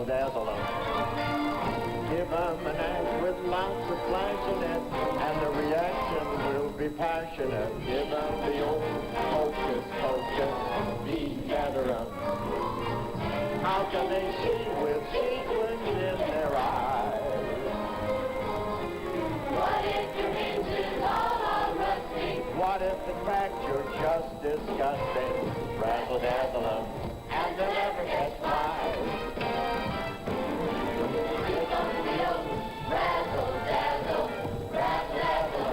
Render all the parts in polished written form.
razzle-dazzle them. Give them an act with lots of flash in it, and the reaction will be passionate. Give them the old hocus pocus, gather them. How can they see with sequins in their eyes? What if your engine's all on rusty? What if the fact you're just disgusting? Razzle-dazzle them, and they'll never get by. Razzle-dazzle, razzle-dazzle.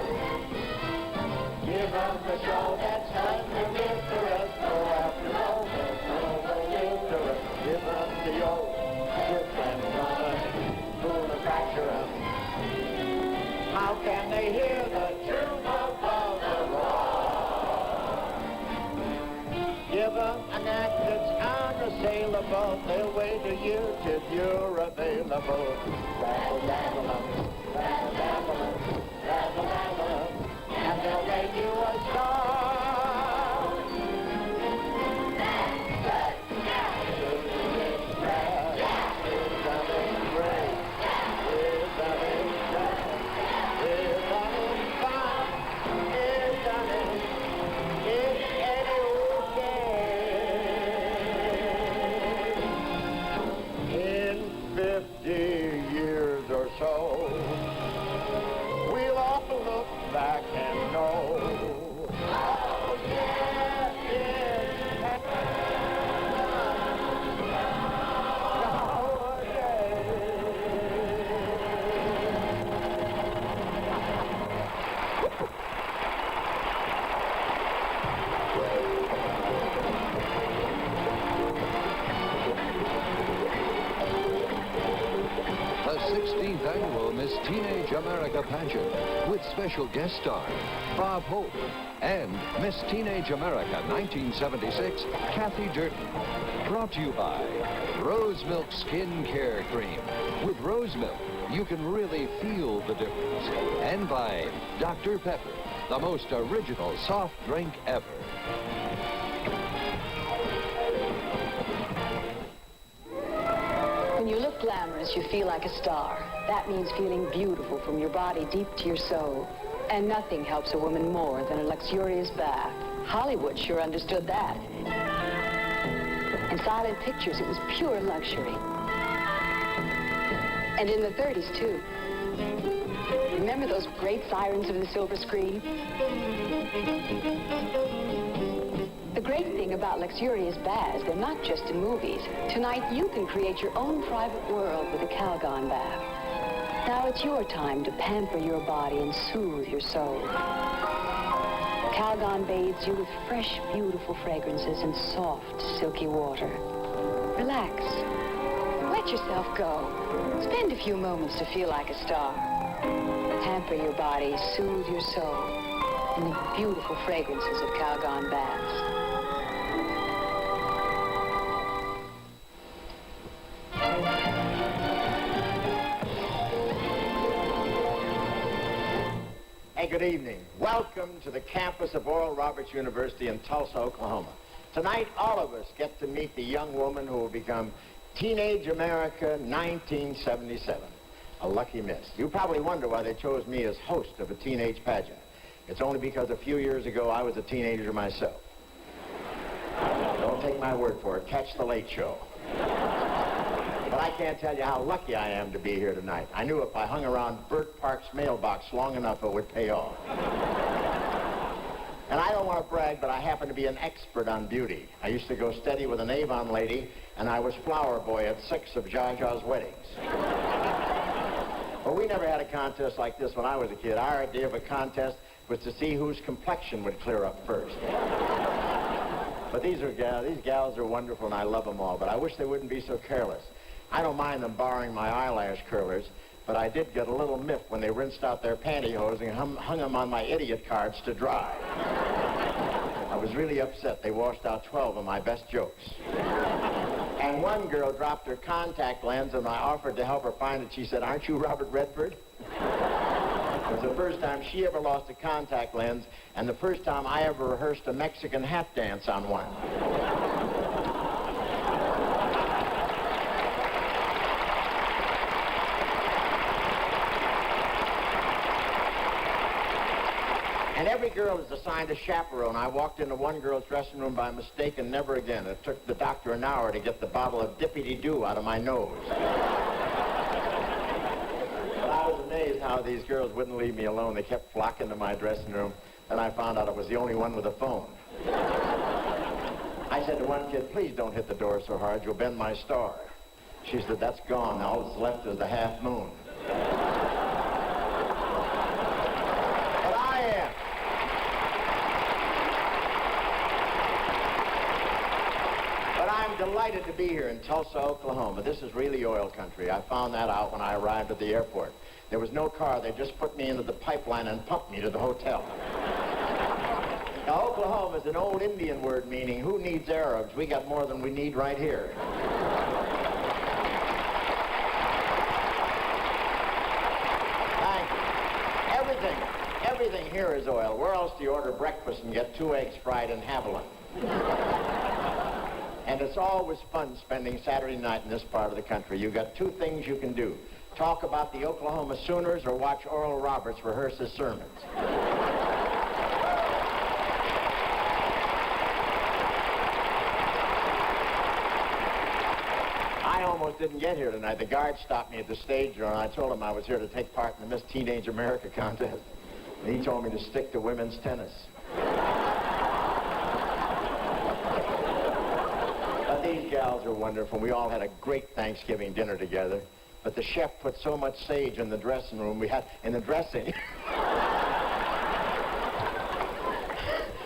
Give them the show that's undergifters, go after romance, overgifters. Give them the old grip and run, pull the fracture up. How can they hear the truth above the roar? Give them an act that's unassailable. They'll wait a year till you're available. Razzle-dazzle 'em, razzle-dazzle 'em, razzle-dazzle 'em, and they'll make you a star. In 50 years or so, we'll all look back and know. Oh, yeah, The 16th annual Miss Teenage America Pageant with special guest star Bob Hope and Miss Teenage America 1976 Kathy Durden. Brought to you by Rose Milk Skin Care Cream. With Rose Milk, you can really feel the difference. And by Dr. Pepper, the most original soft drink ever. When you look glamorous, you feel like a star. That means feeling beautiful from your body deep to your soul. And nothing helps a woman more than a luxurious bath. Hollywood sure understood that. In silent pictures, it was pure luxury. And in the 30s, too. Remember those great sirens of the silver screen? The great thing about luxurious baths, they're not just in movies. Tonight, you can create your own private world with a Calgon bath. Now it's your time to pamper your body and soothe your soul. Calgon bathes you with fresh, beautiful fragrances and soft, silky water. Relax. Let yourself go. Spend a few moments to feel like a star. Pamper your body, soothe your soul in the beautiful fragrances of Calgon baths. Hey, good evening. Welcome to the campus of Oral Roberts University in Tulsa, Oklahoma. Tonight, all of us get to meet the young woman who will become Teenage America 1977. A lucky miss. You probably wonder why they chose me as host of a teenage pageant. It's only because a few years ago I was a teenager myself. Don't take my word for it. Catch the Late Show. But I can't tell you how lucky I am to be here tonight. I knew if I hung around Bert Park's mailbox long enough, it would pay off. And I don't want to brag, but I happen to be an expert on beauty. I used to go steady with an Avon lady, and I was flower boy at 6 of Zsa Zsa's weddings. But we never had a contest like this when I was a kid. Our idea of a contest was to see whose complexion would clear up first. But these gals are wonderful, and I love them all, but I wish they wouldn't be so careless. I don't mind them borrowing my eyelash curlers, but I did get a little miff when they rinsed out their pantyhose and hung them on my idiot cards to dry. I was really upset. They washed out 12 of my best jokes. And one girl dropped her contact lens, and I offered to help her find it. She said, "Aren't you Robert Redford?" It was the first time she ever lost a contact lens, and the first time I ever rehearsed a Mexican hat dance on one. every girl is assigned a chaperone. I walked into one girl's dressing room by mistake, and never again. It took the doctor an hour to get the bottle of dippity-doo out of my nose. But I was amazed how these girls wouldn't leave me alone. They kept flocking to my dressing room, and I found out I was the only one with a phone. I said to one kid, please don't hit the door so hard, you'll bend my star. She said, that's gone. All that's left is the half moon. But I'm delighted to be here in Tulsa, Oklahoma. This is really oil country. I found that out when I arrived at the airport. There was no car. They just put me into the pipeline and pumped me to the hotel. Now, Oklahoma is an old Indian word meaning, who needs Arabs? We got more than we need right here. Everything here is oil. Where else do you order breakfast and get 2 eggs fried in Haviland? And it's always fun spending Saturday night in this part of the country. You've got 2 things you can do. Talk about the Oklahoma Sooners or watch Oral Roberts rehearse his sermons. I almost didn't get here tonight. The guard stopped me at the stage door, and I told him I was here to take part in the Miss Teenage America contest. And he told me to stick to women's tennis. But these gals are wonderful. We all had a great Thanksgiving dinner together. But the chef put so much sage in the dressing room, in the dressing.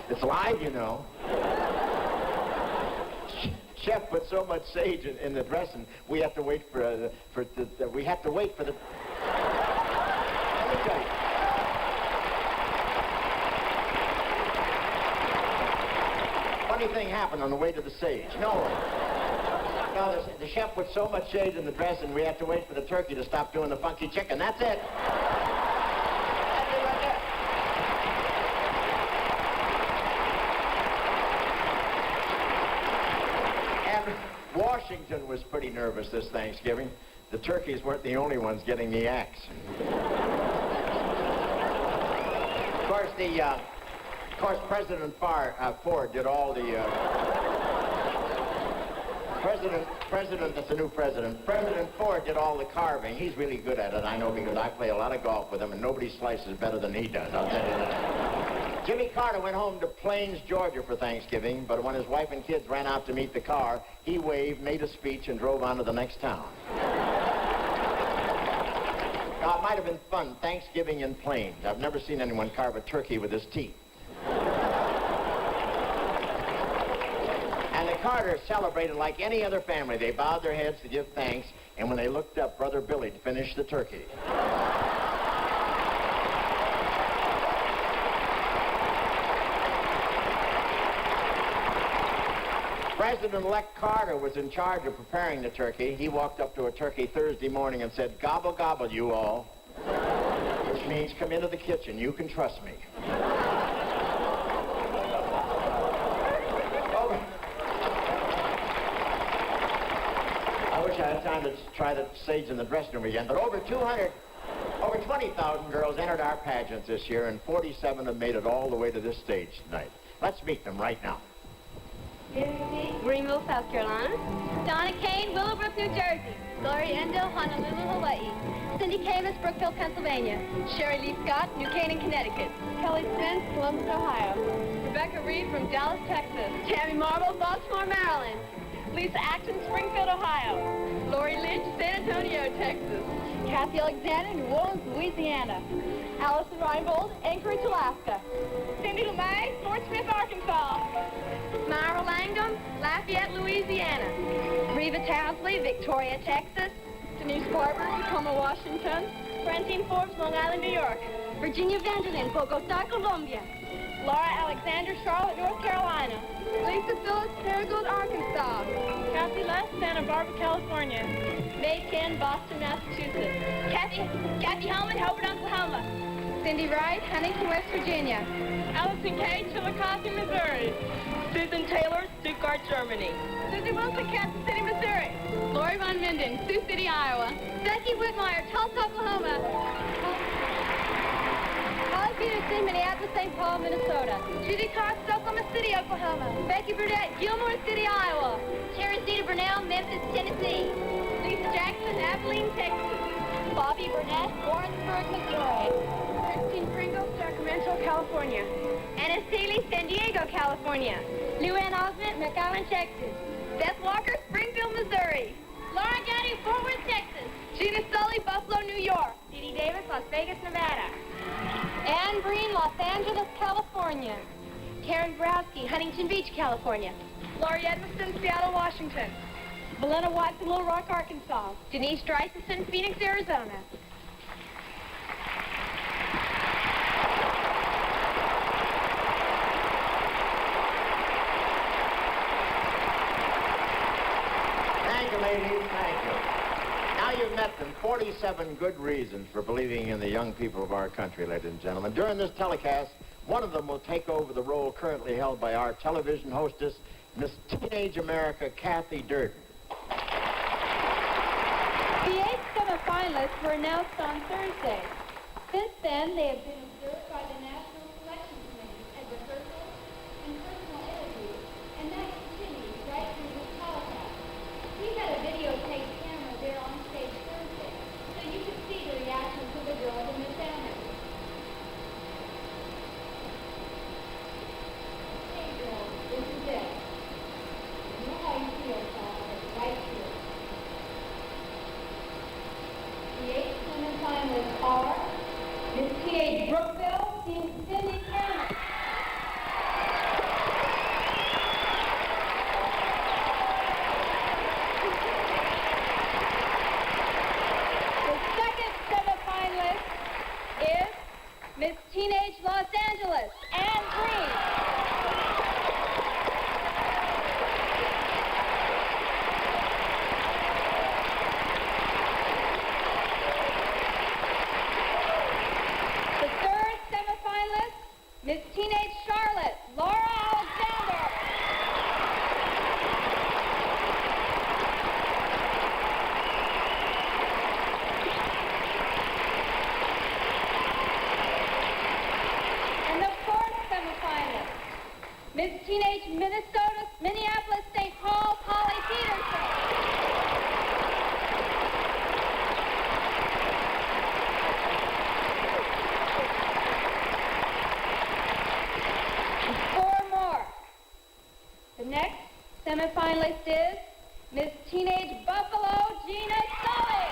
It's live, you know. Chef put so much sage in the dressing, we have to wait for the. Let me tell you. Funny thing happened on the way to the sage. No, the chef put so much sage in the dressing, we have to wait for the turkey to stop doing the funky chicken. That's it. Washington was pretty nervous this Thanksgiving. The turkeys weren't the only ones getting the axe. Of course, President Ford did all the... President, that's the new president. President Ford did all the carving. He's really good at it, I know, because I play a lot of golf with him, and nobody slices better than he does, I'll tell you that. Jimmy Carter went home to Plains, Georgia for Thanksgiving, but when his wife and kids ran out to meet the car, he waved, made a speech, and drove on to the next town. Now, it might have been fun, Thanksgiving in Plains. I've never seen anyone carve a turkey with his teeth. And the Carters celebrated like any other family. They bowed their heads to give thanks, and when they looked up, Brother Billy finished the turkey. President-elect Carter was in charge of preparing the turkey. He walked up to a turkey Thursday morning and said, "Gobble, gobble, you all." Which means, come into the kitchen. You can trust me. I wish I had time to try the sage in the dressing room again, but over 20,000 girls entered our pageants this year, and 47 have made it all the way to this stage tonight. Let's meet them right now. Greenville, South Carolina. Donna Kane, Willowbrook, New Jersey. Lori Endo, Honolulu, Hawaii. Cindy Camus, Brookfield, Pennsylvania. Sherry Lee Scott, New Canaan, Connecticut. Kelly Spence, Columbus, Ohio. Rebecca Reed from Dallas, Texas. Tammy Marble, Baltimore, Maryland. Lisa Acton, Springfield, Ohio. Lori Lynch, San Antonio, Texas. Kathy Alexander, New Orleans, Louisiana. Allison Reinbold, Anchorage, Alaska. Cindy LeMay, Fort Smith, Arkansas. Myra Langdon, Lafayette, Louisiana. Reva Townsley, Victoria, Texas. Denise Barber, Tacoma, Washington. Francine Forbes, Long Island, New York. Virginia Vanderlyn, Bogota, Colombia. Laura Alexander, Charlotte, North Carolina. Lisa Phillips, Paragould, Arkansas. Kathy Les, Santa Barbara, California. May Ken, Boston, Massachusetts. Kathy Hellman, Hobart, Oklahoma. Cindy Wright, Huntington, West Virginia. Allison Kay, Chillicothe, Missouri. Susan Taylor, Stuttgart, Germany. Susie Wilson, Kansas City, Missouri. Lori Von Minden, Sioux City, Iowa. Becky Whitmire, Tulsa, Oklahoma. Holly Peterson, Minneapolis, St. Paul, Minnesota. Judy Cox, Oklahoma City, Oklahoma. Becky Burdett, Gilmore City, Iowa. Teresita Burnell, Memphis, Tennessee. Lisa Jackson, Abilene, Texas. Bobby Burnett, Lawrenceburg, Missouri. Christine Pringle, Sacramento, California. Anna Staley, San Diego, California. Luann Osment, McAllen, Texas. Beth Walker, Springfield, Missouri. Laura Gaddy, Fort Worth, Texas. Gina Sully, Buffalo, New York. Dee Dee Davis, Las Vegas, Nevada. Ann Breen, Los Angeles, California. Karen Browski, Huntington Beach, California. Laurie Edmiston, Seattle, Washington. Melena Watson, Little Rock, Arkansas. Denise Dreisson, Phoenix, Arizona. Thank you, ladies. Thank you. Now you've met them. 47 good reasons for believing in the young people of our country, ladies and gentlemen. During this telecast, one of them will take over the role currently held by our television hostess, Miss Teenage America, Kathy Durden. The 8 semifinalists were announced on Thursday. Since then, they have been observed by the National Selection Committee at rehearsals and personal interviews, and that continues right through this telecast. We had a videotape camera there on stage Thursday, so you could see the reactions of the girls and their families. Hey girls, this is it. You know how you feel, Charlotte, right here. The 8 semifinalists are Miss T.A. Brookville, Cindy Cameron. The second semifinalist is Miss Teenage Los Angeles, Ann Green. The third semifinalist, Miss Teenage Charlotte, Laura Alexander. And the fourth semifinalist, Miss Teenage Minnesota, Minneapolis, St. Paul, Polly Peterson. Four more. The next semifinalist is Miss Teenage Buffalo, Gina Sully.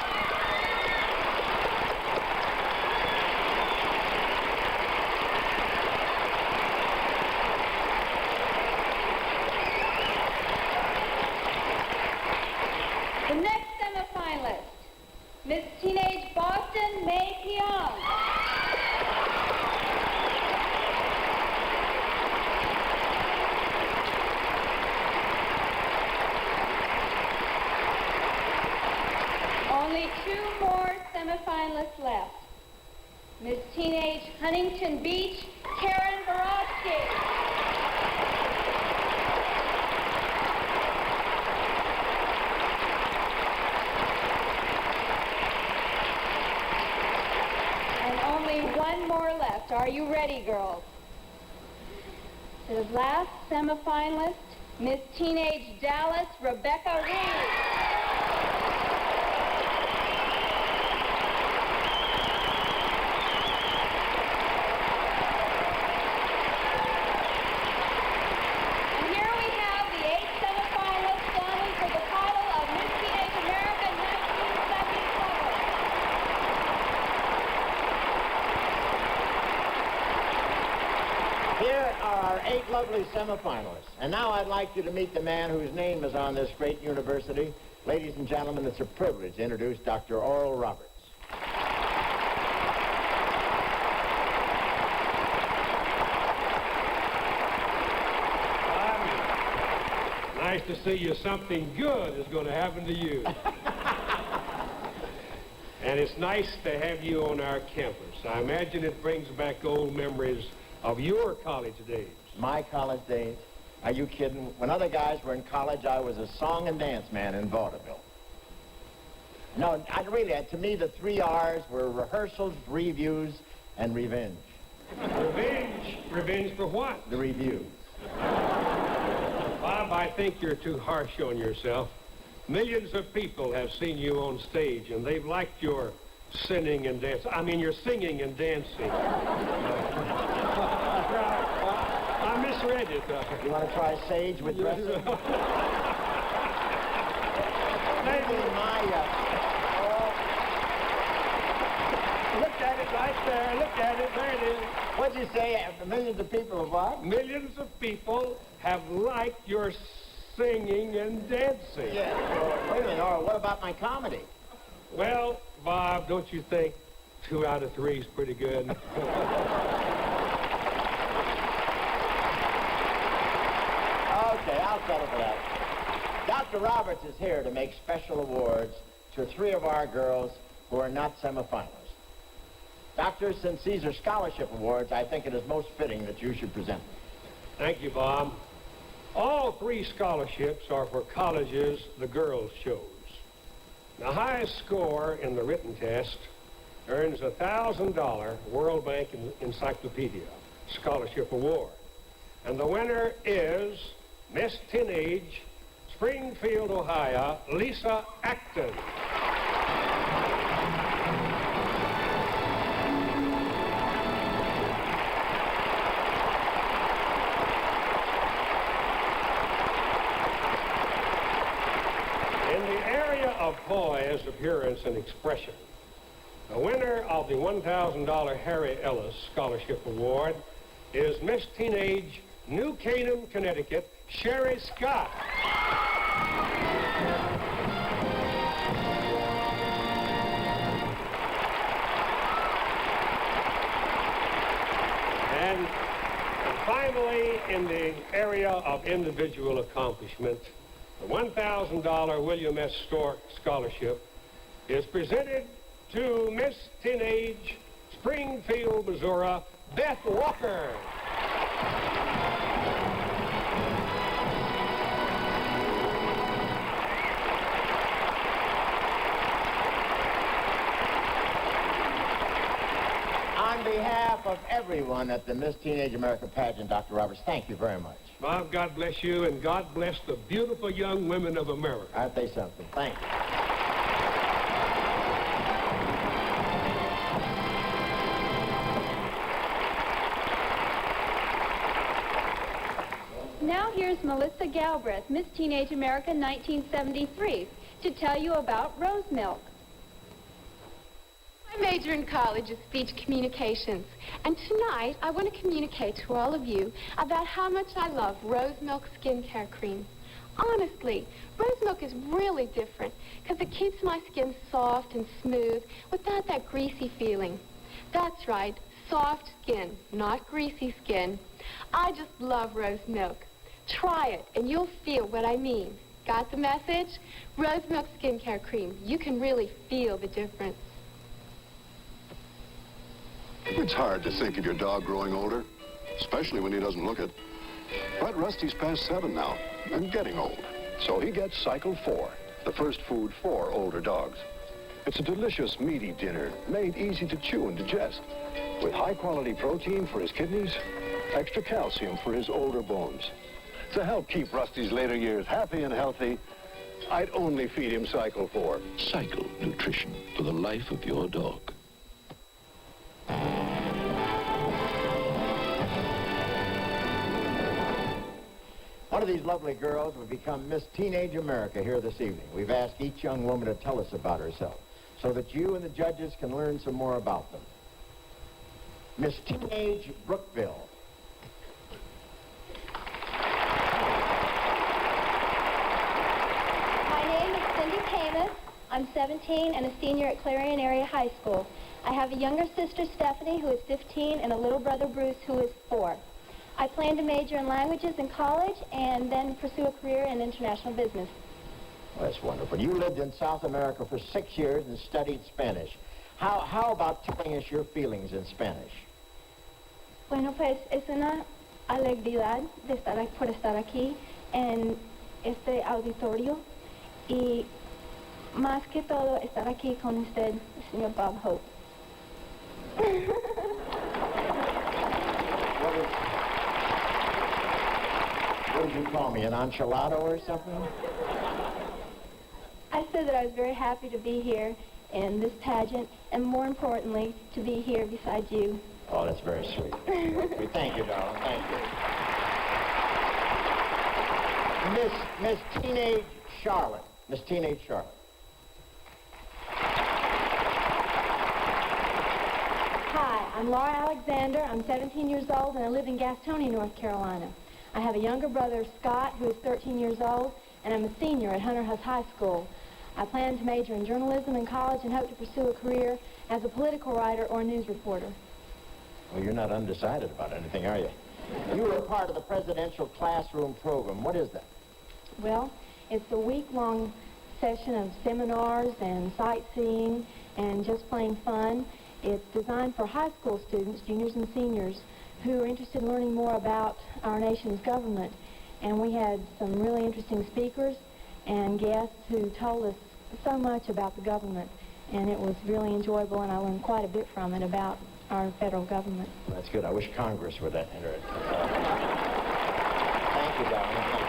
The next semifinalist, Miss Teenage Boston, May Keong. Only 2 more semifinalists left. Miss Teenage Huntington Beach, Karen Borowski. And only 1 more left. Are you ready, girls? The last semifinalist, Miss Teenage Dallas, Rebecca Reed. And here we have the 8 semifinalists standing for the title of Miss Teenage America 1977. Here are our 8 lovely semifinalists. And now I'd like you to meet the man whose name is on this great university. Ladies and gentlemen, it's a privilege to introduce Dr. Oral Roberts. Nice to see you. Something good is going to happen to you. And it's nice to have you on our campus. I imagine it brings back old memories of your college days. My college days? Are you kidding? When other guys were in college, I was a song and dance man in vaudeville. No, to me, the 3 R's were rehearsals, reviews, and revenge. Revenge? Revenge for what? The review. Bob, I think you're too harsh on yourself. Millions of people have seen you on stage, and they've liked your singing and dancing. Your singing and dancing. I misread it. You want to try sage with dressing? Maybe my... Look at it right there. Look at it. There it is. What'd you say? Millions of people have what? Millions of people have liked your singing and dancing. Yeah. Wait a minute, Nora, what about my comedy? Well, Bob, don't you think 2 out of 3 is pretty good? Okay, I'll settle for that. Dr. Roberts is here to make special awards to 3 of our girls who are not semifinalists. Doctor, since these are scholarship awards, I think it is most fitting that you should present them. Thank you, Bob. All 3 scholarships are for colleges the girls chose. The highest score in the written test earns a $1,000 World Bank Encyclopedia Scholarship Award. And the winner is Miss Teenage, Springfield, Ohio, Lisa Acton. In the area of poise, appearance, and expression, the winner of the $1,000 Harry Ellis Scholarship Award is Miss Teenage, New Canaan, Connecticut, Sherry Scott. And finally, in the area of individual accomplishment, the $1,000 William S. Stork Scholarship is presented to Miss Teenage, Springfield, Missouri, Beth Walker. On behalf of everyone at the Miss Teenage America Pageant, Dr. Roberts, thank you very much. Bob, God bless you, and God bless the beautiful young women of America. Aren't they something? Thank you. Now here's Melissa Galbraith, Miss Teenage America 1973, to tell you about Rose Milk. My major in college is speech communications, and tonight I want to communicate to all of you about how much I love Rose Milk skincare cream. Honestly, Rose Milk is really different because it keeps my skin soft and smooth without that greasy feeling. That's right, soft skin, not greasy skin. I just love Rose Milk. Try it, and you'll feel what I mean. Got the message? Rose Milk skincare cream. You can really feel the difference. It's hard to think of your dog growing older, especially when he doesn't look it. But Rusty's past 7 now and getting old. So he gets Cycle 4, the first food for older dogs. It's a delicious, meaty dinner made easy to chew and digest, with high-quality protein for his kidneys, extra calcium for his older bones. To help keep Rusty's later years happy and healthy, I'd only feed him Cycle 4. Cycle nutrition for the life of your dog. One of these lovely girls will become Miss Teenage America here this evening. We've asked each young woman to tell us about herself so that you and the judges can learn some more about them. Miss Teenage Brookville. My name is Cindy Camus. I'm 17 and a senior at Clarion Area High School. I have a younger sister, Stephanie, who is 15, and a little brother, Bruce, who is 4. I plan to major in languages in college and then pursue a career in international business. Well, that's wonderful. You lived in South America for 6 years and studied Spanish. How about telling us your feelings in Spanish? Bueno, pues es una alegría de por estar aquí en este auditorio y más que todo estar aquí con usted, señor Bob Hope. call me, an enchilado or something? I said that I was very happy to be here in this pageant, and more importantly, to be here beside you. Oh, that's very sweet. We thank you, darling. Thank you. Miss Teenage Charlotte. Miss Teenage Charlotte. Hi, I'm Laura Alexander. I'm 17 years old, and I live in Gastonia, North Carolina. I have a younger brother, Scott, who is 13 years old, and I'm a senior at Hunter House High School. I plan to major in journalism in college and hope to pursue a career as a political writer or news reporter. Well, you're not undecided about anything, are you? You were a part of the presidential classroom program. What is that? Well, it's a week-long session of seminars and sightseeing and just plain fun. It's designed for high school students, juniors and seniors, who are interested in learning more about our nation's government. And we had some really interesting speakers and guests who told us so much about the government. And it was really enjoyable, and I learned quite a bit from it about our federal government. Well, that's good. I wish Congress would enter it. Thank you, darling. Thank you.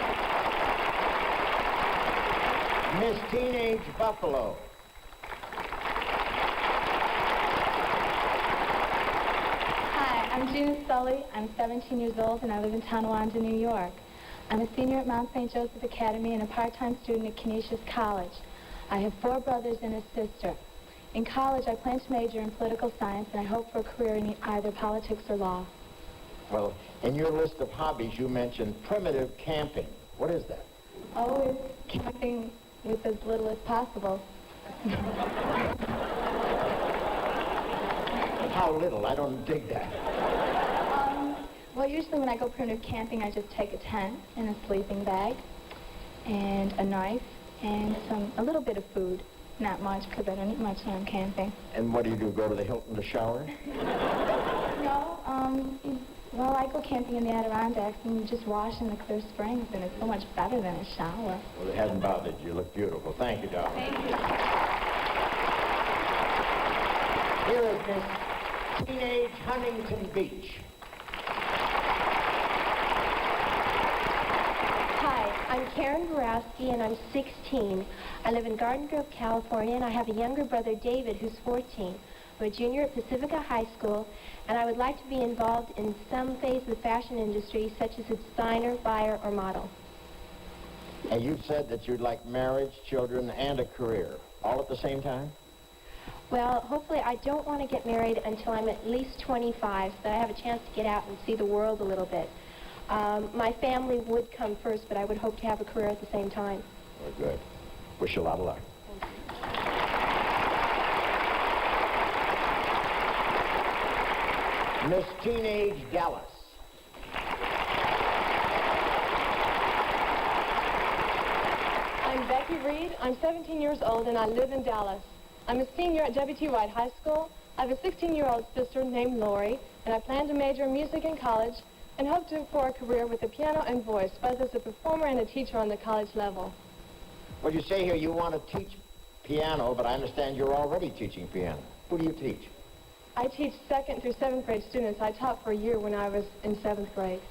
Miss Teenage Buffalo. Hi, I'm June Sully. I'm 17 years old, and I live in Tonawanda, New York. I'm a senior at Mount St. Joseph Academy and a part-time student at Canisius College. I have 4 brothers and a sister. In college, I plan to major in political science, and I hope for a career in either politics or law. Well, in your list of hobbies, you mentioned primitive camping. What is that? Oh, it's camping with as little as possible. How little? I don't dig that. Well, usually when I go primitive camping, I just take a tent and a sleeping bag and a knife and a little bit of food. Not much, because I don't eat much when I'm camping. And what do? Go to the Hilton to shower? No, well, I go camping in the Adirondacks and just wash in the clear springs, and it's so much better than a shower. Well, it hasn't bothered you. You look beautiful. Thank you, darling. Thank you. Here is Miss Teenage Huntington Beach. Hi, I'm Karen Borowski, and I'm 16. I live in Garden Grove, California, and I have a younger brother, David, who's 14. I'm a junior at Pacifica High School, and I would like to be involved in some phase of the fashion industry, such as a designer, buyer, or model. And you said that you'd like marriage, children, and a career, all at the same time? Well, hopefully I don't want to get married until I'm at least 25, so that I have a chance to get out and see the world a little bit. My family would come first, but I would hope to have a career at the same time. Well, good. Wish you a lot of luck. Miss Teenage Dallas. I'm Becky Reed. I'm 17 years old, and I live in Dallas. I'm a senior at W.T. White High School. I have a 16-year-old sister named Lori, and I plan to major in music in college and hope for a career with the piano and voice, both as a performer and a teacher on the college level. Well, you say here you want to teach piano, but I understand you're already teaching piano. Who do you teach? I teach 2nd through 7th grade students. I taught for a year when I was in 7th grade.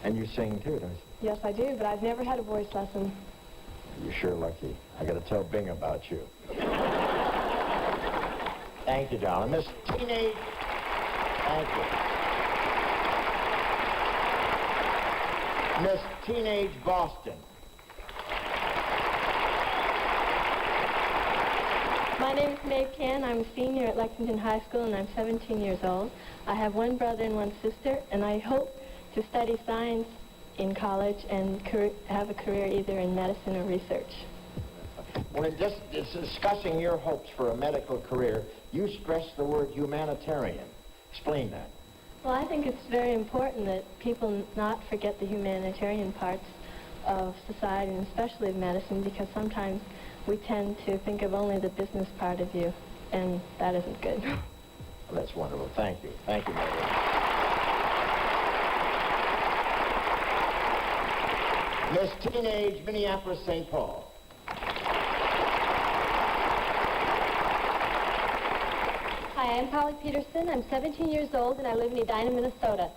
And you sing too, don't you? Yes, I do, but I've never had a voice lesson. You're sure lucky. I got to tell Bing about you. Thank you, darling. Miss Teenage... Thank you. Miss Teenage Boston. My name is Maeve Cann. I'm a senior at Lexington High School, and I'm 17 years old. I have 1 brother and 1 sister, and I hope to study science in college and have a career either in medicine or research. Well, in just discussing your hopes for a medical career, you stressed the word humanitarian. Explain that. Well, I think it's very important that people not forget the humanitarian parts of society, and especially of medicine, because sometimes we tend to think of only the business part of you, and that isn't good. Well, that's wonderful. Thank you. Thank you, Mabee. Miss Teenage Minneapolis, St. Paul. Hi, I'm Polly Peterson. I'm 17 years old, and I live in Edina, Minnesota.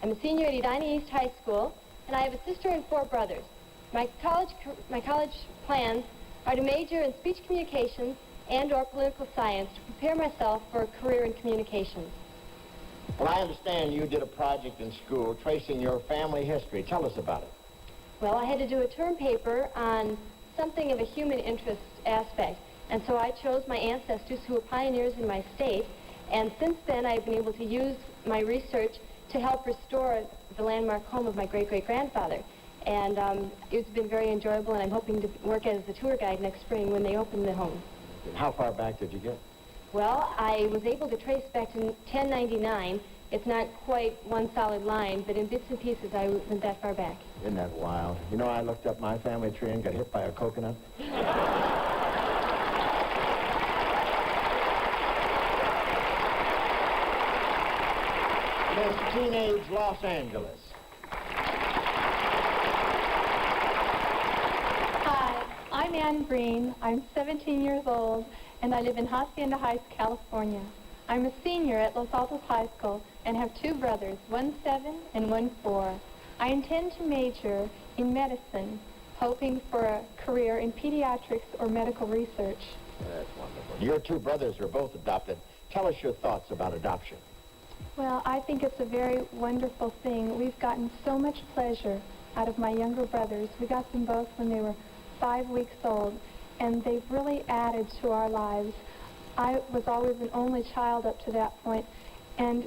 I'm a senior at Edina East High School, and I have a sister and 4 brothers. My college plans are to major in speech communications and/or political science to prepare myself for a career in communications. Well, I understand you did a project in school tracing your family history. Tell us about it. Well, I had to do a term paper on something of a human interest aspect, and so I chose my ancestors who were pioneers in my state, and since then I've been able to use my research to help restore the landmark home of my great-great-grandfather. And it's been very enjoyable, and I'm hoping to work as a tour guide next spring when they open the home. How far back did you get? Well, I was able to trace back to 1099. It's not quite one solid line, but in bits and pieces I went that far back. Isn't that wild? You know, I looked up my family tree and got hit by a coconut. Miss Teenage Los Angeles. Hi, I'm Ann Green. I'm 17 years old, and I live in Hacienda Heights, California. I'm a senior at Los Altos High School and have 2 brothers, one 7 and one 4. I intend to major in medicine, hoping for a career in pediatrics or medical research. That's wonderful. Your 2 brothers are both adopted. Tell us your thoughts about adoption. Well, I think it's a very wonderful thing. We've gotten so much pleasure out of my younger brothers. We got them both when they were 5 weeks old, and they've really added to our lives. I was always an only child up to that point, and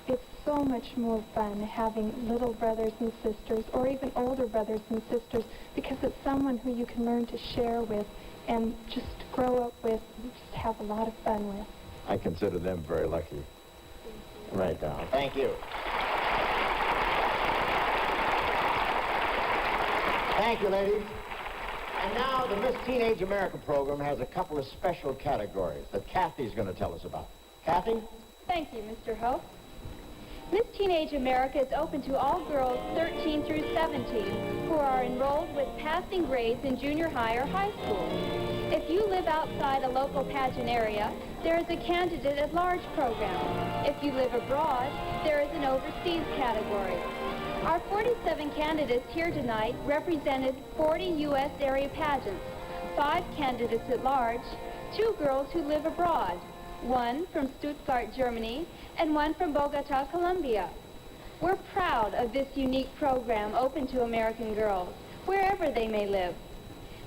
it's so much more fun having little brothers and sisters, or even older brothers and sisters, because it's someone who you can learn to share with and just grow up with and just have a lot of fun with. I consider them very lucky. Right down. Thank you. Thank you, ladies. And now the Miss Teenage America program has a couple of special categories that Kathy's going to tell us about. Kathy? Thank you, Mr. Hope. Miss Teenage America is open to all girls 13 through 17 who are enrolled with passing grades in junior high or high school. If you live outside a local pageant area, there is a candidate at large program. If you live abroad, there is an overseas category. Our 47 candidates here tonight represented 40 U.S. area pageants, 5 candidates at large, 2 girls who live abroad, 1 from Stuttgart, Germany, and 1 from Bogota, Colombia. We're proud of this unique program open to American girls, wherever they may live.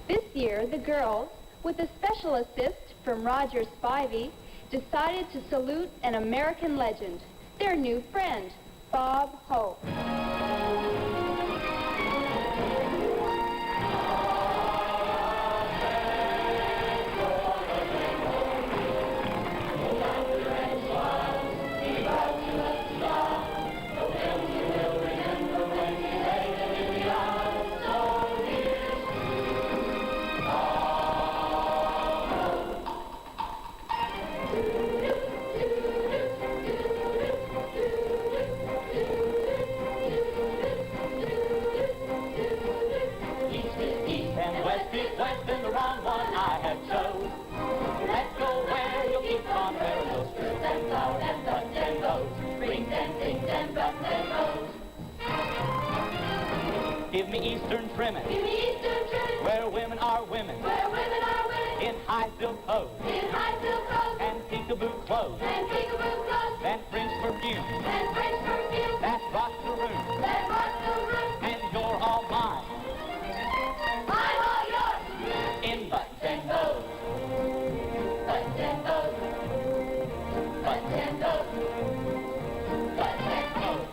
This year, the girls, with a special assist from Roger Spivey, decided to salute an American legend, their new friend, Bob Hope. Give me Eastern trimming. Give me Eastern trimming. Where women are women. Where women are women. In high silk clothes. In high silk clothes. And peekaboo clothes. And peekaboo clothes. And French perfume. And French perfume. That rocks the room. That rocks the room. And you're all mine. I'm all yours. In buttons and bows. Buttons and bows. Buttons and bows. Buttons and bows.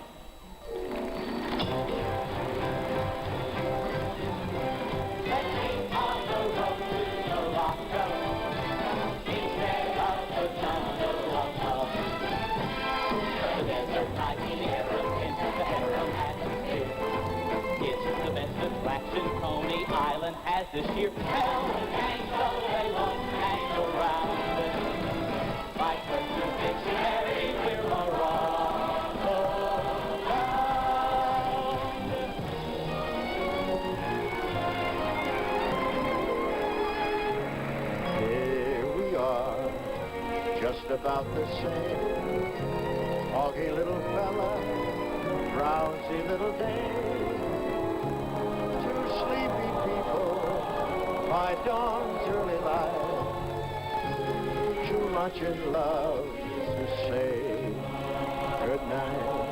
Coney Island has this year. Hell, and so they won't hang around it. Like Webster's Dictionary, we're Morocco bound. Here we are, just about the same. Foggy little fella, drowsy little dame. by dawn's early light. Too much in love to say good night.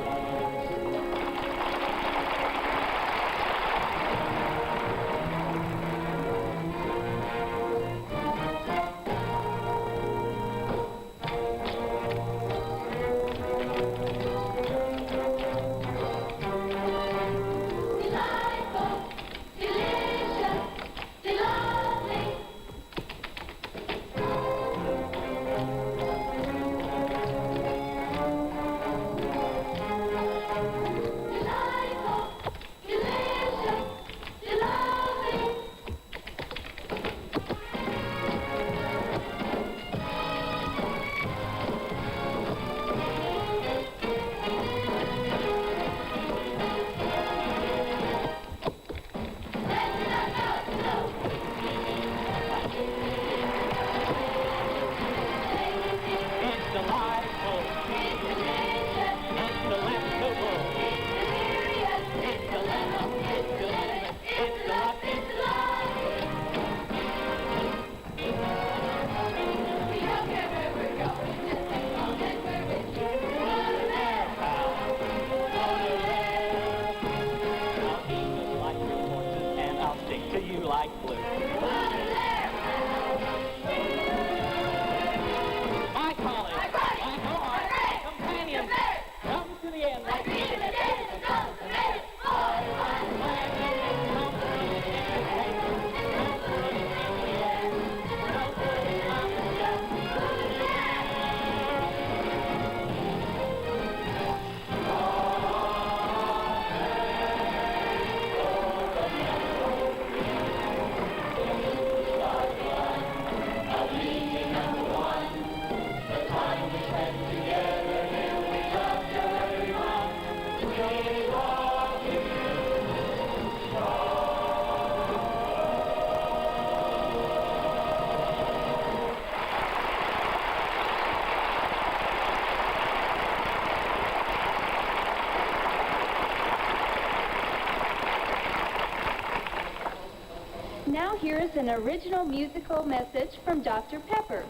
Now here is an original musical message from Dr. Pepper.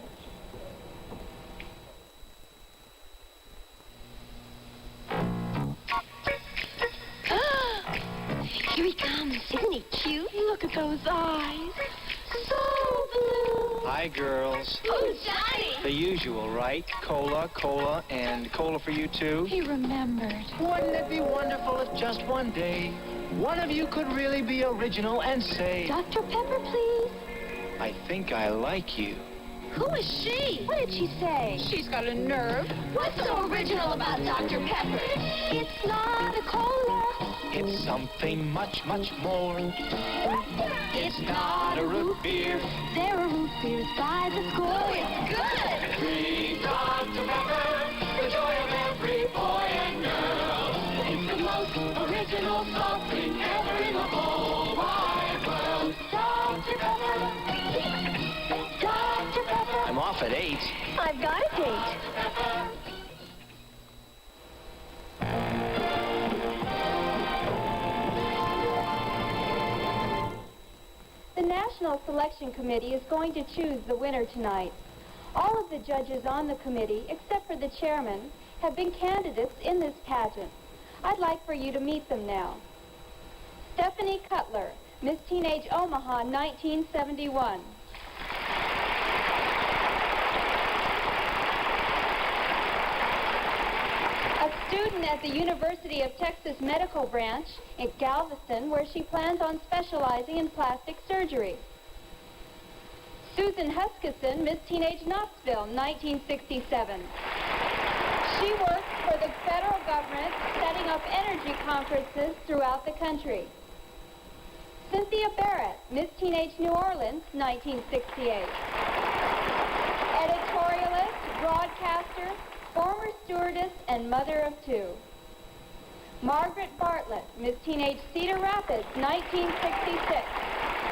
Here he comes. Isn't he cute? Look at those eyes. So blue. Hi, girls. Who's Johnny? The usual, right? Cola, cola, and cola for you, too? He remembered. Wouldn't it be wonderful if just one day one of you could really be original and say, Dr. Pepper, please. I think I like you. Who is she? What did she say? She's got a nerve. What's so original about Dr. Pepper? It's not a cola. It's something much, much more. It's not a root beer. There are root beers by the score. Oh, it's good. Drink Dr. Pepper, the joy of every boy and girl. It's the most original soft drink ever in the whole wide world. Dr. Pepper. Dr. Pepper. I'm off at 8. I've got a date. The National Selection Committee is going to choose the winner tonight. All of the judges on the committee, except for the chairman, have been candidates in this pageant. I'd like for you to meet them now. Stephanie Cutler, Miss Teenage Omaha, 1971. A student at the University of Texas Medical Branch at Galveston, where she plans on specializing in plastic surgery. Susan Huskisson, Miss Teenage Knoxville, 1967. She works for the federal government setting up energy conferences throughout the country. Cynthia Barrett, Miss Teenage New Orleans, 1968. Editorialist, broadcaster, former stewardess, and mother of 2. Margaret Bartlett, Miss Teenage Cedar Rapids, 1966.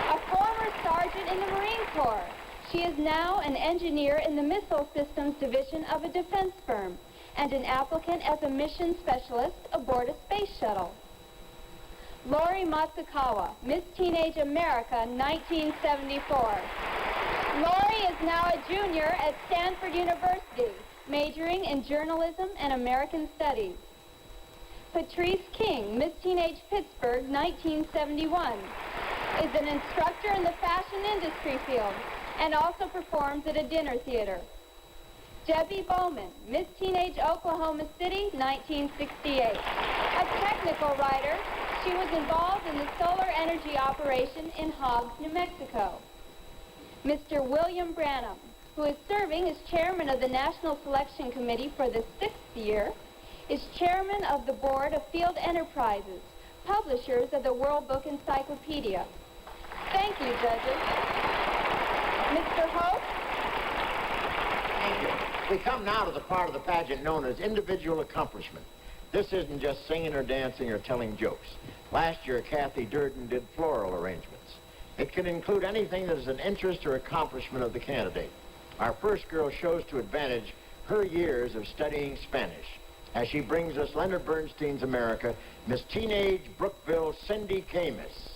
A former sergeant in the Marine Corps. She is now an engineer in the Missile Systems Division of a defense firm and an applicant as a mission specialist aboard a space shuttle. Lori Matsukawa, Miss Teenage America 1974. Lori is now a junior at Stanford University, majoring in journalism and American studies. Patrice King, Miss Teenage Pittsburgh 1971, is an instructor in the fashion industry field and also performs at a dinner theater. Debbie Bowman, Miss Teenage Oklahoma City 1968. A technical writer, she was involved in the solar energy operation in Hobbs, New Mexico. Mr. William Branham, who is serving as chairman of the National Selection Committee for the 6th year, is chairman of the board of Field Enterprises, publishers of the World Book Encyclopedia. Thank you, judges. Mr. Hope? Thank you. We come now to the part of the pageant known as individual accomplishment. This isn't just singing or dancing or telling jokes. Last year, Kathy Durden did floral arrangements. It can include anything that is an interest or accomplishment of the candidate. Our first girl shows to advantage her years of studying Spanish as she brings us Leonard Bernstein's America, Miss Teenage Brookville Cindy Camus.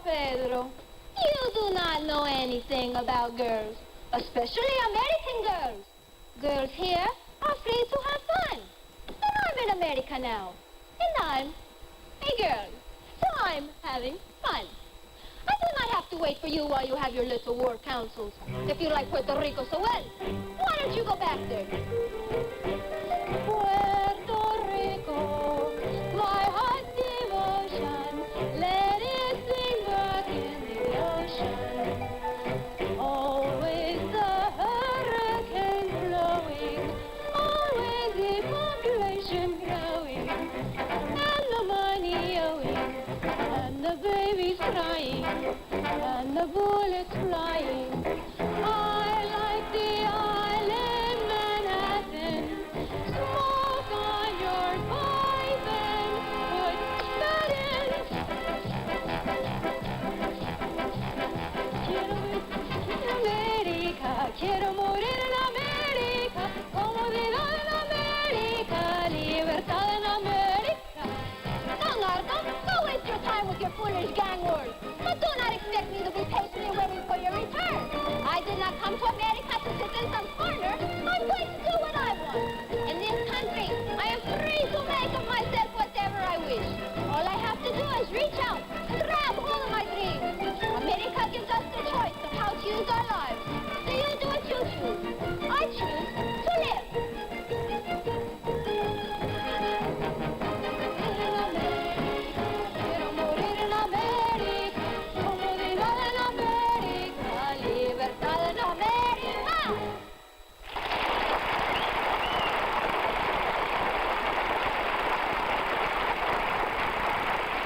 Pedro, you do not know anything about girls, especially American girls. Girls here are free to have fun. And I'm in America now, and I'm a girl, so I'm having fun. I do not have to wait for you while you have your little war councils. If you like Puerto Rico so well, why don't you go back there? Puerto Rico, my heart's devotion, let it sing back in the ocean. Always the hurricane blowing, always the population growing, and the money owing, and the babies crying, and the bullets flying. I like the island Manhattan, smoke on your pipe and put that in. Quiero morir en América, comodidad en América, libertad en América. Don't waste your time with your foolish gang words. But do not expect me to be patiently waiting for your return. I did not come to America to sit in some corner. I'm going to do what I want. In this country, I am free to make of myself whatever I wish. All I have to do is reach out and grab hold of my dreams. America gives us the choice of how to use our lives. So you do what you choose. I choose to live. Quiero morir en América, comodidad en América, libertad en América.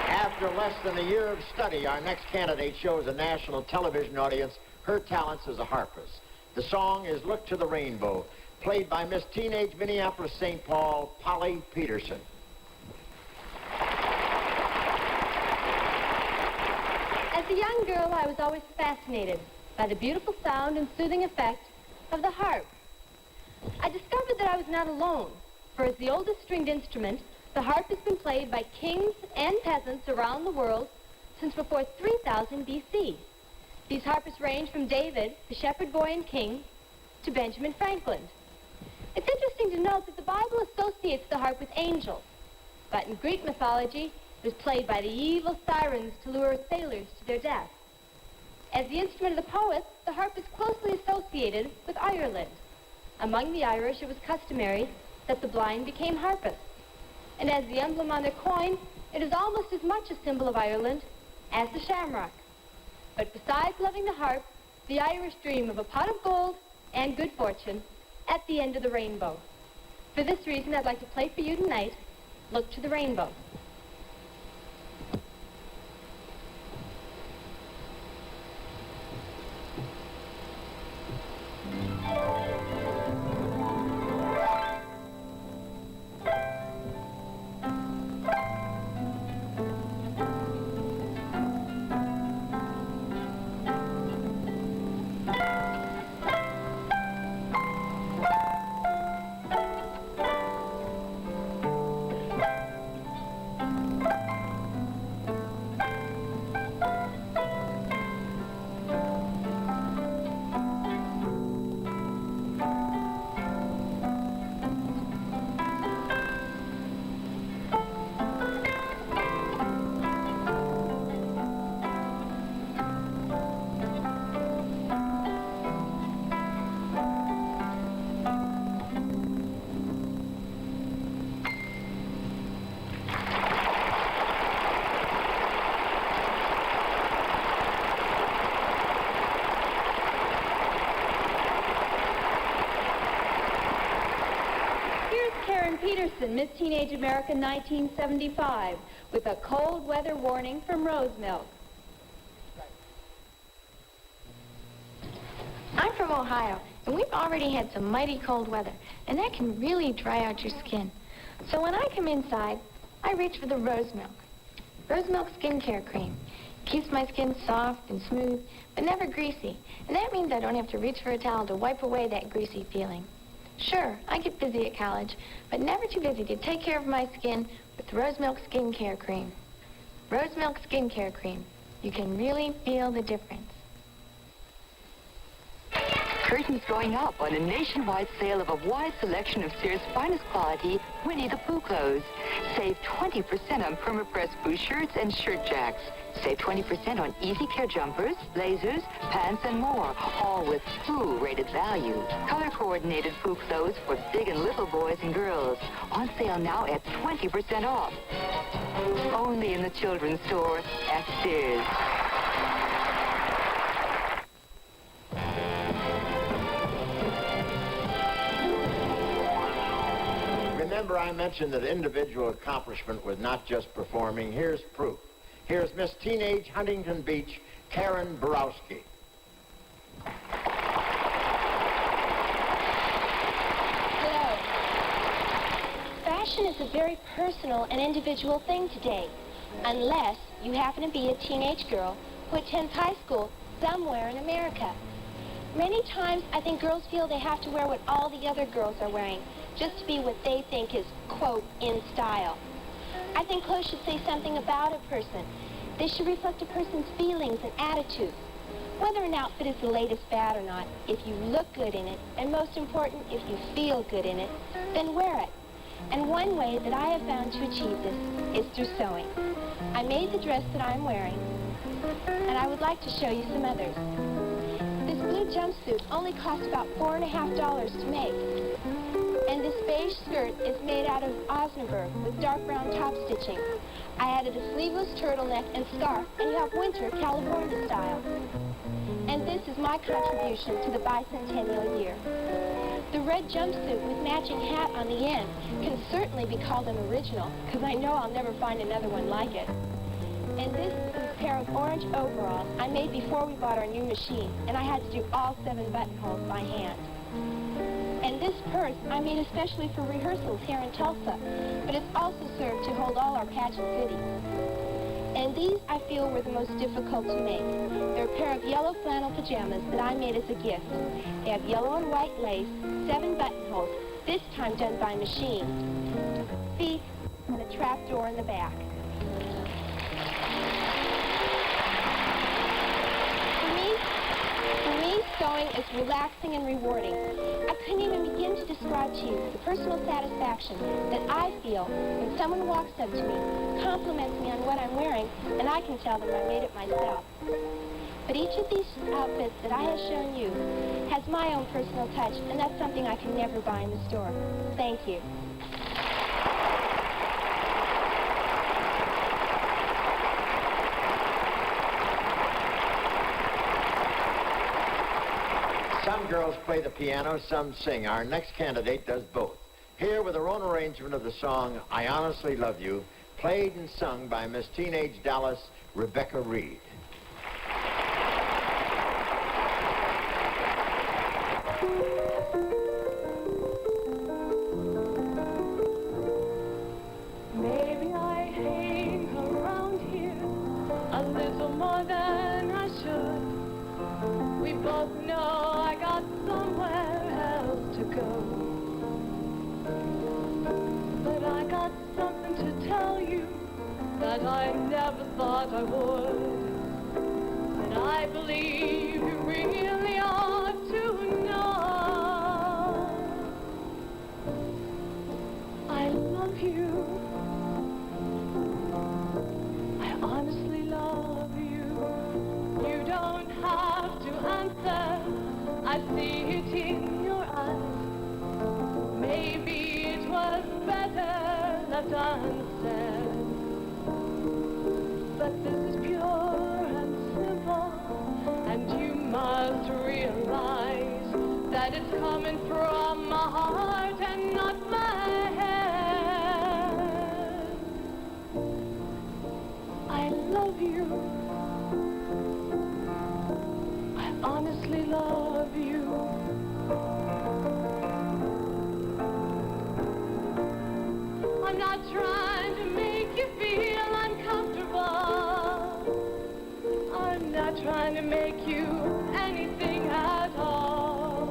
After less than a year of study, our next candidate shows a national television audience her talents as a harpist. The song is Look to the Rainbow, played by Miss Teenage Minneapolis St. Paul, Polly Peterson. As a young girl, I was always fascinated by the beautiful sound and soothing effect of the harp. I discovered that I was not alone, for as the oldest stringed instrument, the harp has been played by kings and peasants around the world since before 3000 BC. These harpists range from David, the shepherd boy and king, to Benjamin Franklin. It's interesting to note that the Bible associates the harp with angels, but in Greek mythology, it was played by the evil sirens to lure sailors to their death. As the instrument of the poets, the harp is closely associated with Ireland. Among the Irish, it was customary that the blind became harpists. And as the emblem on their coin, it is almost as much a symbol of Ireland as the shamrock. But besides loving the harp, the Irish dream of a pot of gold and good fortune at the end of the rainbow. For this reason, I'd like to play for you tonight, Look to the Rainbow. Peterson, Miss Teenage America 1975, with a cold weather warning from Rose Milk. I'm from Ohio, and we've already had some mighty cold weather, and that can really dry out your skin. So when I come inside, I reach for the Rose Milk. Rose Milk skincare cream. Keeps my skin soft and smooth, but never greasy. And that means I don't have to reach for a towel to wipe away that greasy feeling. Sure, I get busy at college, but never too busy to take care of my skin with Rose Milk skincare cream. Rose Milk skincare cream. You can really feel the difference. Curtains going up on a nationwide sale of a wide selection of Sears' finest quality Winnie the Pooh clothes. Save 20% on Permapress Pooh shirts and shirt jacks. Save 20% on Easy Care jumpers, blazers, pants, and more, all with Pooh-rated value. Color-coordinated Pooh clothes for big and little boys and girls. On sale now at 20% off. Only in the children's store at Sears. Remember I mentioned that individual accomplishment was not just performing. Here's proof. Here's Miss Teenage Huntington Beach, Karen Borowski. Hello. Fashion is a very personal and individual thing today, unless you happen to be a teenage girl who attends high school somewhere in America. Many times I think girls feel they have to wear what all the other girls are wearing, just to be what they think is, quote, in style. I think clothes should say something about a person. They should reflect a person's feelings and attitudes. Whether an outfit is the latest fad or not, if you look good in it, and most important, if you feel good in it, then wear it. And one way that I have found to achieve this is through sewing. I made the dress that I'm wearing, and I would like to show you some others. This blue jumpsuit only cost about $4.50 to make. And this beige skirt is made out of Osnaburg with dark brown top stitching. I added a sleeveless turtleneck and scarf, and you have winter California style. And this is my contribution to the bicentennial year. The red jumpsuit with matching hat on the end can certainly be called an original, because I know I'll never find another one like it. And this is a pair of orange overalls I made before we bought our new machine, and I had to do all 7 buttonholes by hand. And this purse I made especially for rehearsals here in Tulsa, but it's also served to hold all our pageant goodies. And these I feel were the most difficult to make. They're a pair of yellow flannel pajamas that I made as a gift. They have yellow and white lace, 7 buttonholes, this time done by machine, feet, and a trap door in the back. For me, sewing is relaxing and rewarding. I couldn't even begin to describe to you the personal satisfaction that I feel when someone walks up to me, compliments me on what I'm wearing, and I can tell them I made it myself. But each of these outfits that I have shown you has my own personal touch, and that's something I can never buy in the store. Thank you. Some girls play the piano, some sing. Our next candidate does both. Here with her own arrangement of the song, I Honestly Love You, played and sung by Miss Teenage Dallas, Rebecca Reed. Maybe I hang around here a little more than I should. We both know I got somewhere else to go. But I got something to tell you that I never thought I would. And I believe you really ought to know. I love you. I honestly love you. You don't have to answer. I see it in your eyes. Maybe it was better left unsaid. But this is pure and simple, and you must realize that it's coming from my heart and not my head. I love you. I honestly love you. I'm not trying to make you feel uncomfortable. I'm not trying to make you anything at all.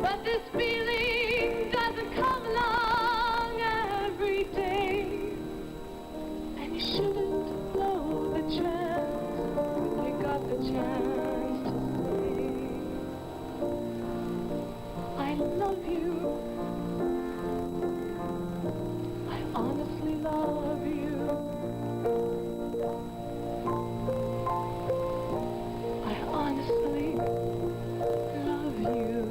But this feeling doesn't come along every day. And you shouldn't blow the chance you got the chance to say, I love you. I honestly love you. I honestly love you.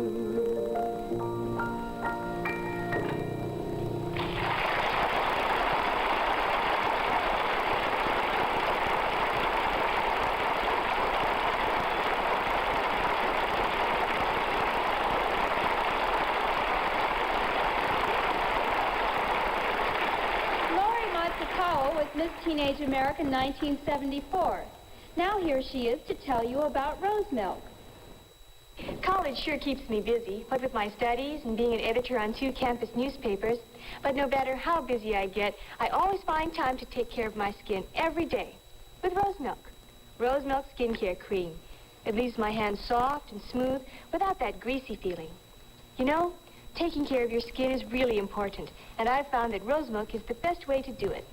Was Miss Teenage America 1974. Now here she is to tell you about Rose Milk. College sure keeps me busy, what with my studies and being an editor on 2 campus newspapers. But no matter how busy I get, I always find time to take care of my skin every day with Rose Milk. Rose Milk skincare cream. It leaves my hands soft and smooth without that greasy feeling. You know, taking care of your skin is really important, and I've found that Rose Milk is the best way to do it.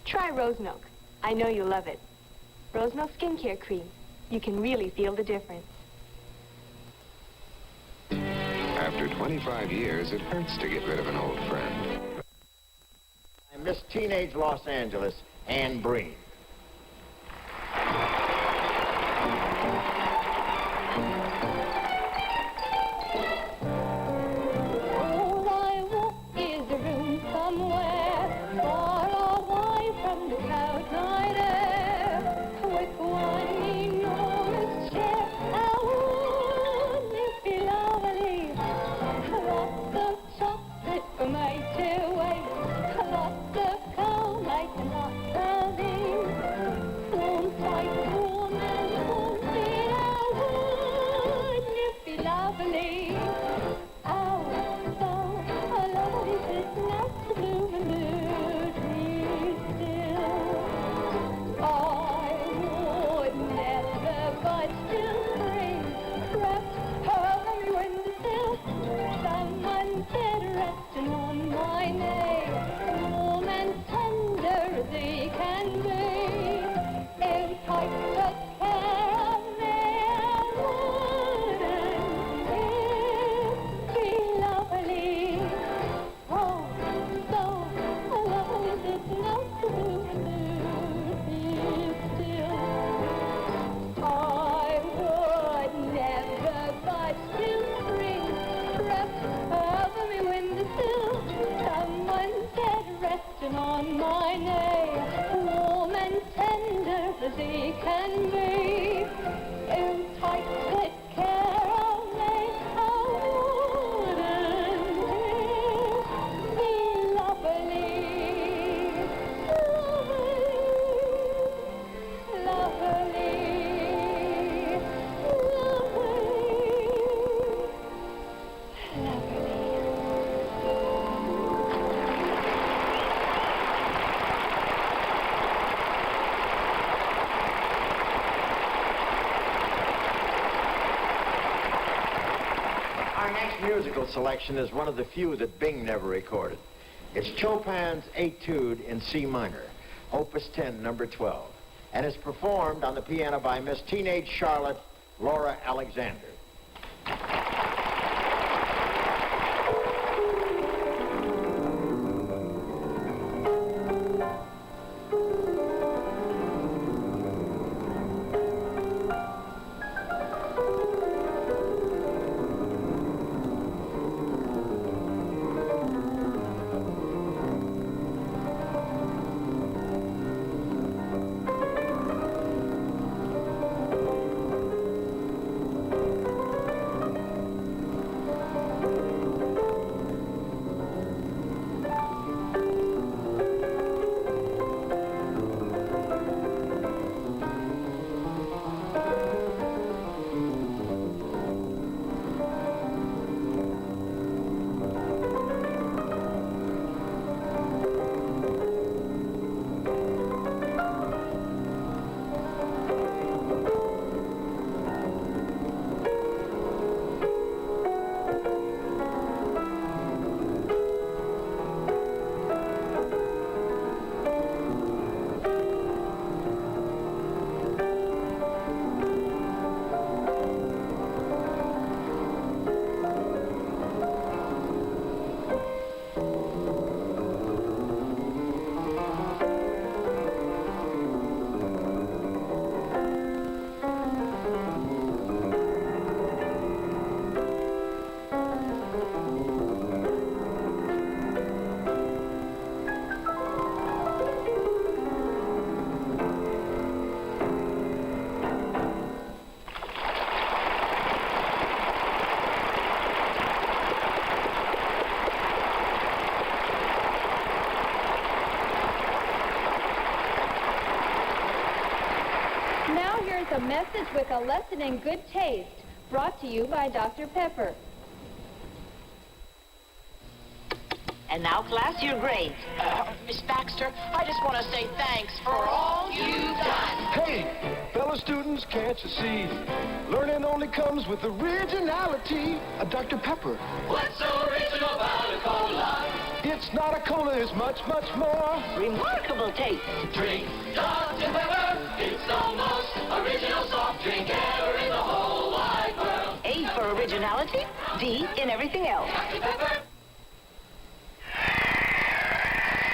Try Rose Milk. I know you'll love it. Rose Milk skincare cream. You can really feel the difference. After 25 years, it hurts to get rid of an old friend. Miss Teenage Los Angeles, Anne Breen. All I want is a room somewhere far away from the cloud night air, with one enormous chair. Oh, wouldn't it be lovely? Lots of chocolate for my to wait, lots of coal like and lots of ink, warm, tight, warm and haunted. Oh, wouldn't it be lovely? Oh, so lovely this night to bloom and beauty still. I would never but still spring crept over me windowsill. Someone said resting on my knee, warm and tender as they can be. If I took care of me, wouldn't it be lovely? Oh, so lovely this night to bloom and beauty still. I would never but still spring crept over me windowsill. Someone said resting on my knee, warm and tender as he can be. If I took care of me, oh, wouldn't it be lovely? Lovely, lovely, Our next musical selection is one of the few that Bing never recorded. It's Chopin's Etude in C minor, Opus 10, number 12, and it's performed on the piano by Miss Teenage Charlotte Laura Alexander. a message with a lesson in good taste, brought to you by Dr. Pepper. And now, class, your grades. Miss Baxter, I just want to say thanks for all you've done. Hey, fellow students, can't you see? Learning only comes with originality. Dr. Pepper. What's so original about a cola? It's not a cola, it's much, much more. Remarkable taste. Drink Dr. Pepper. It's the most original soft drink ever in the whole wide world. A for originality, D in everything else. Dr. Pepper.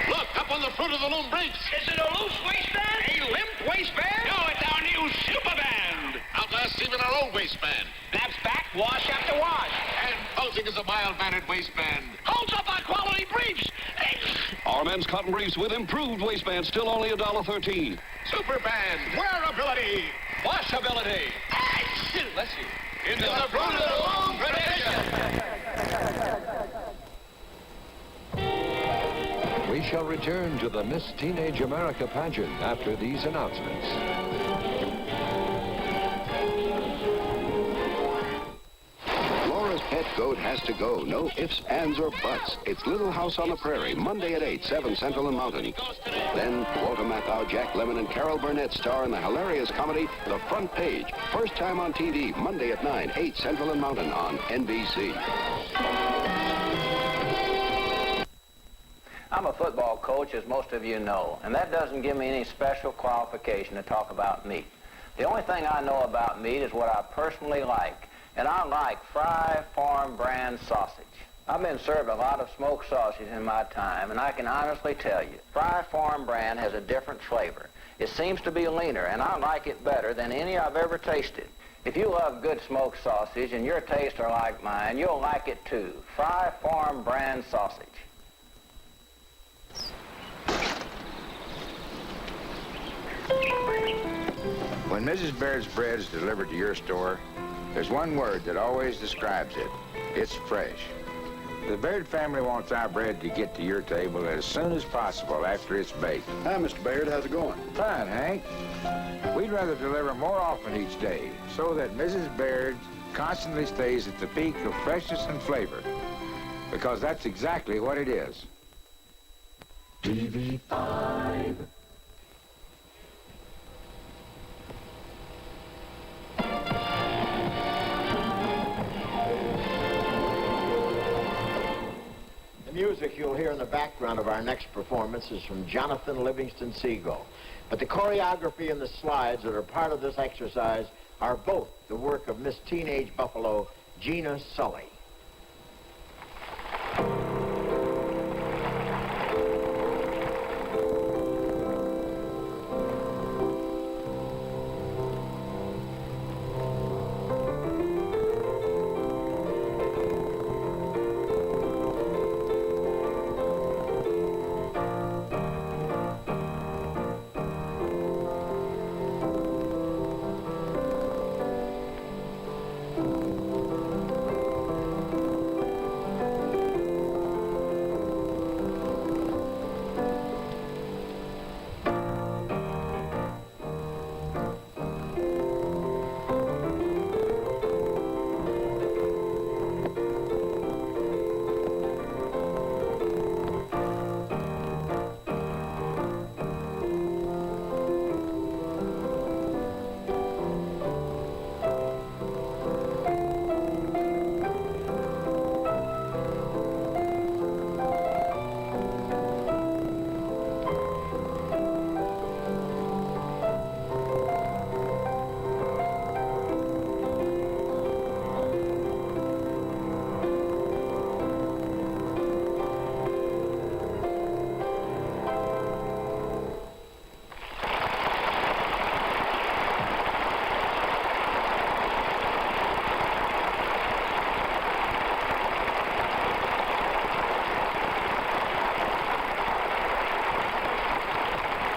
Look, up on the front of the loom brakes. Is it a loose waistband? A limp waistband? No, it's our new super band. Outlasts even our old waistband. Snaps back, wash after wash. And posing as a mild-mannered waistband. Holds up our quality briefs. Our men's cotton briefs with improved waistband, still only $1.13. Super band. Wearability. Washability. Bless you. Into the fruit of the loom tradition. We shall return to the Miss Teenage America pageant after these announcements. Laura's pet goat has to go. No ifs, ands, or buts. It's Little House on the Prairie, Monday at 8, 7 Central and Mountain. Then Walter Matthau, Jack Lemmon, and Carol Burnett star in the hilarious comedy The Front Page. First time on TV, Monday at 9, 8 Central and Mountain on NBC. I'm a football coach, as most of you know, and that doesn't give me any special qualification to talk about meat. The only thing I know about meat is what I personally like, and I like Fry Farm brand sausage. I've been served a lot of smoked sausage in my time, and I can honestly tell you, Fry Farm brand has a different flavor. It seems to be leaner, and I like it better than any I've ever tasted. If you love good smoked sausage and your tastes are like mine, you'll like it too. Fry Farm brand sausage. When Mrs. Baird's bread is delivered to your store, there's one word that always describes it. It's fresh. The Baird family wants our bread to get to your table as soon as possible after it's baked. Hi, Mr. Baird. How's it going? Fine, Hank. We'd rather deliver more often each day so that Mrs. Baird constantly stays at the peak of freshness and flavor, because that's exactly what it is. TV5. The music you'll hear in the background of our next performance is from Jonathan Livingston Seagull. But the choreography and the slides that are part of this exercise are both the work of Miss Teenage Buffalo, Gina Sully.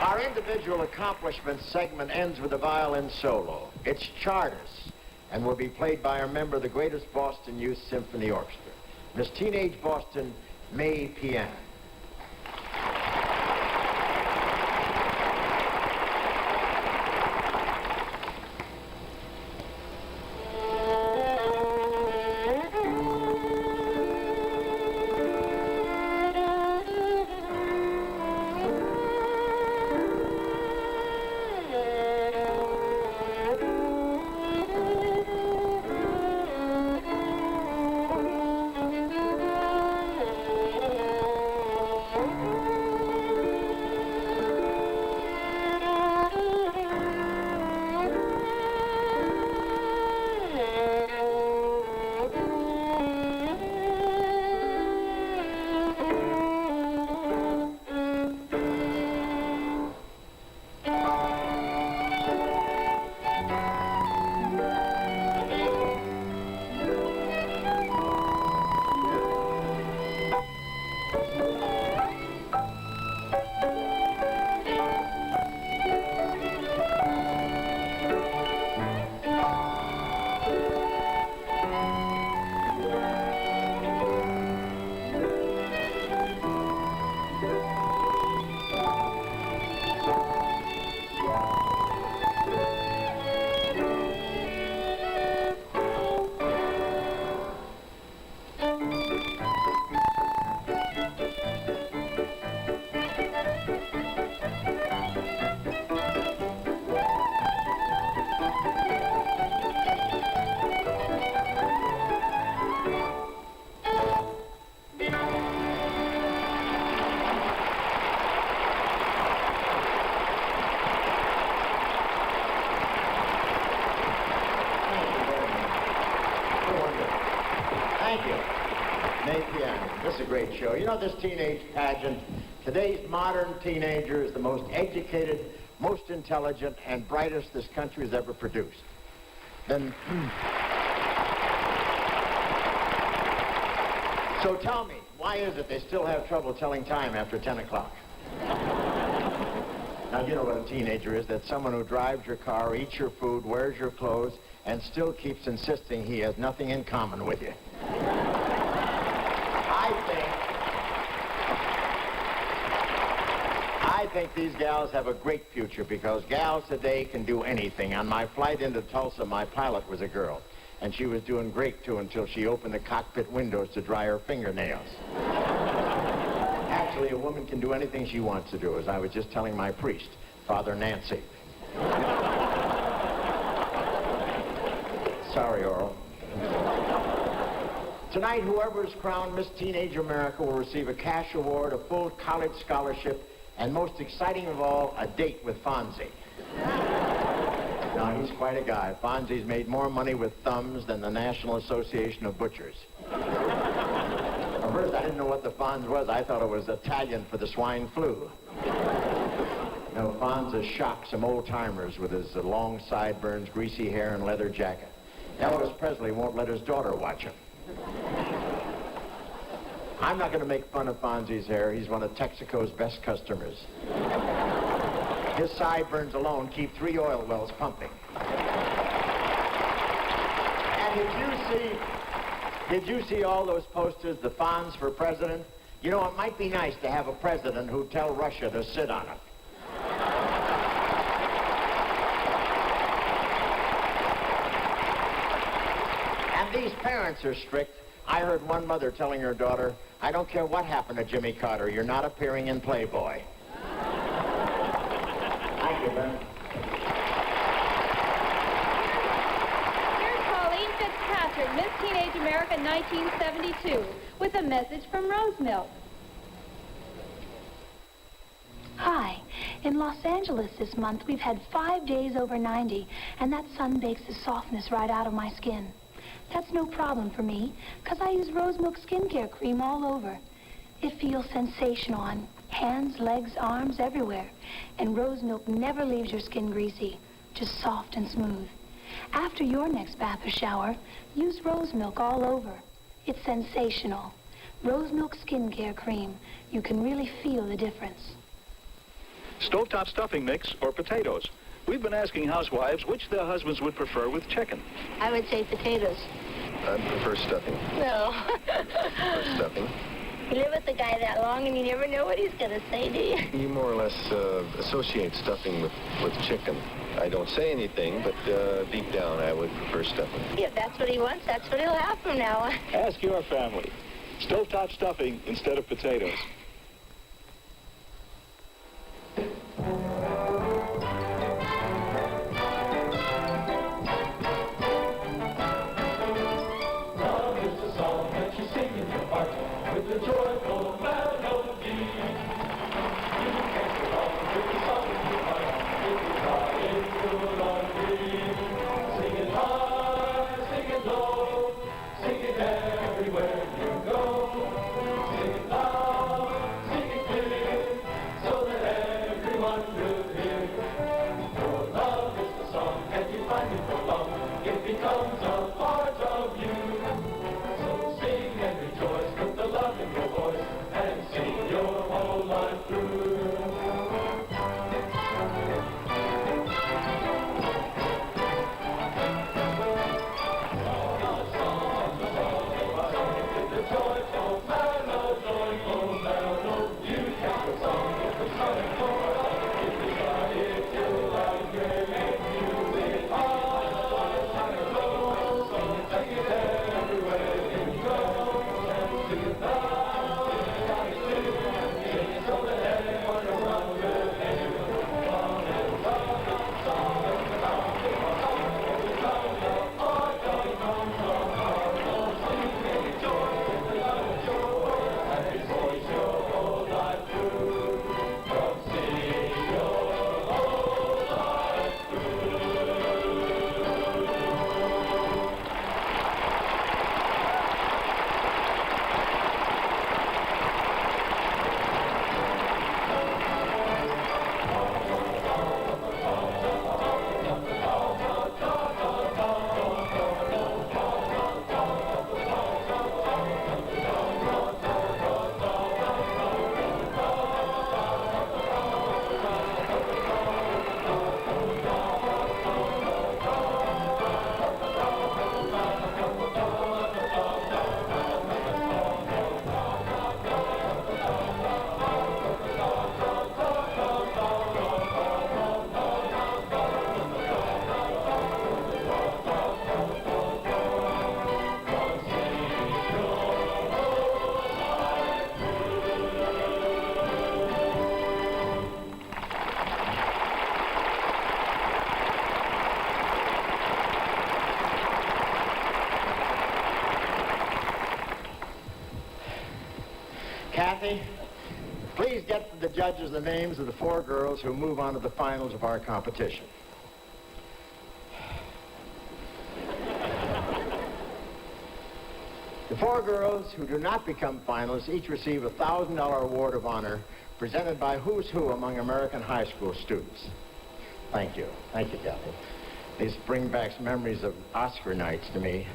Our individual accomplishments segment ends with a violin solo. It's Charters, and will be played by a member of the greatest Boston Youth Symphony Orchestra, Miss Teenage Boston, Mabee. again. This is a great show. You know, this teenage pageant, today's modern teenager is the most educated, most intelligent, and brightest this country has ever produced. Then... So tell me, why is it they still have trouble telling time after 10 o'clock? Now, you know what a teenager is. That's someone who drives your car, eats your food, wears your clothes, and still keeps insisting he has nothing in common with you. I think these gals have a great future because gals today can do anything. On my flight into Tulsa, my pilot was a girl. And she was doing great, too, until she opened the cockpit windows to dry her fingernails. Actually, a woman can do anything she wants to do, as I was just telling my priest, Father Nancy. Sorry, Oral. Tonight, whoever is crowned Miss Teenage America will receive a cash award, a full college scholarship, and most exciting of all, a date with Fonzie. Now, he's quite a guy. Fonzie's made more money with thumbs than the National Association of Butchers. At first, I didn't know what the Fonz was. I thought it was Italian for the swine flu. No, Fonz has shocked some old-timers with his long sideburns, greasy hair, and leather jacket. Elvis Presley won't let his daughter watch him. I'm not going to make fun of Fonzie's hair. He's one of Texaco's best customers. His sideburns alone keep 3 oil wells pumping. And did you see all those posters, the Fonz for president? You know, it might be nice to have a president who'd tell Russia to sit on it. And these parents are strict. I heard one mother telling her daughter, I don't care what happened to Jimmy Carter, you're not appearing in Playboy. Here's Pauline Fitzpatrick, Miss Teenage America 1972, with a message from Rose Milk. Hi. In Los Angeles this month, we've had 5 days over 90, and that sun bakes the softness right out of my skin. That's no problem for me, because I use Rose Milk skincare cream all over. It feels sensational on hands, legs, arms, everywhere. And Rose Milk never leaves your skin greasy, just soft and smooth. After your next bath or shower, use Rose Milk all over. It's sensational. Rose Milk skincare cream. You can really feel the difference. Stovetop stuffing mix or potatoes. We've been asking housewives which their husbands would prefer with chicken. I would say potatoes. I prefer stuffing. No. Prefer stuffing. You live with the guy that long and you never know what he's going to say, do you? You more or less associate stuffing with chicken. I don't say anything, but deep down I would prefer stuffing. If that's what he wants, that's what he'll have from now on. Ask your family. Stovetop stuffing instead of potatoes. judges the names of the 4 girls who move on to the finals of our competition. The 4 girls who do not become finalists each receive a $1,000 award of honor presented by Who's Who among American high school students. Thank you. Thank you, Kathy. These bring back memories of Oscar nights to me.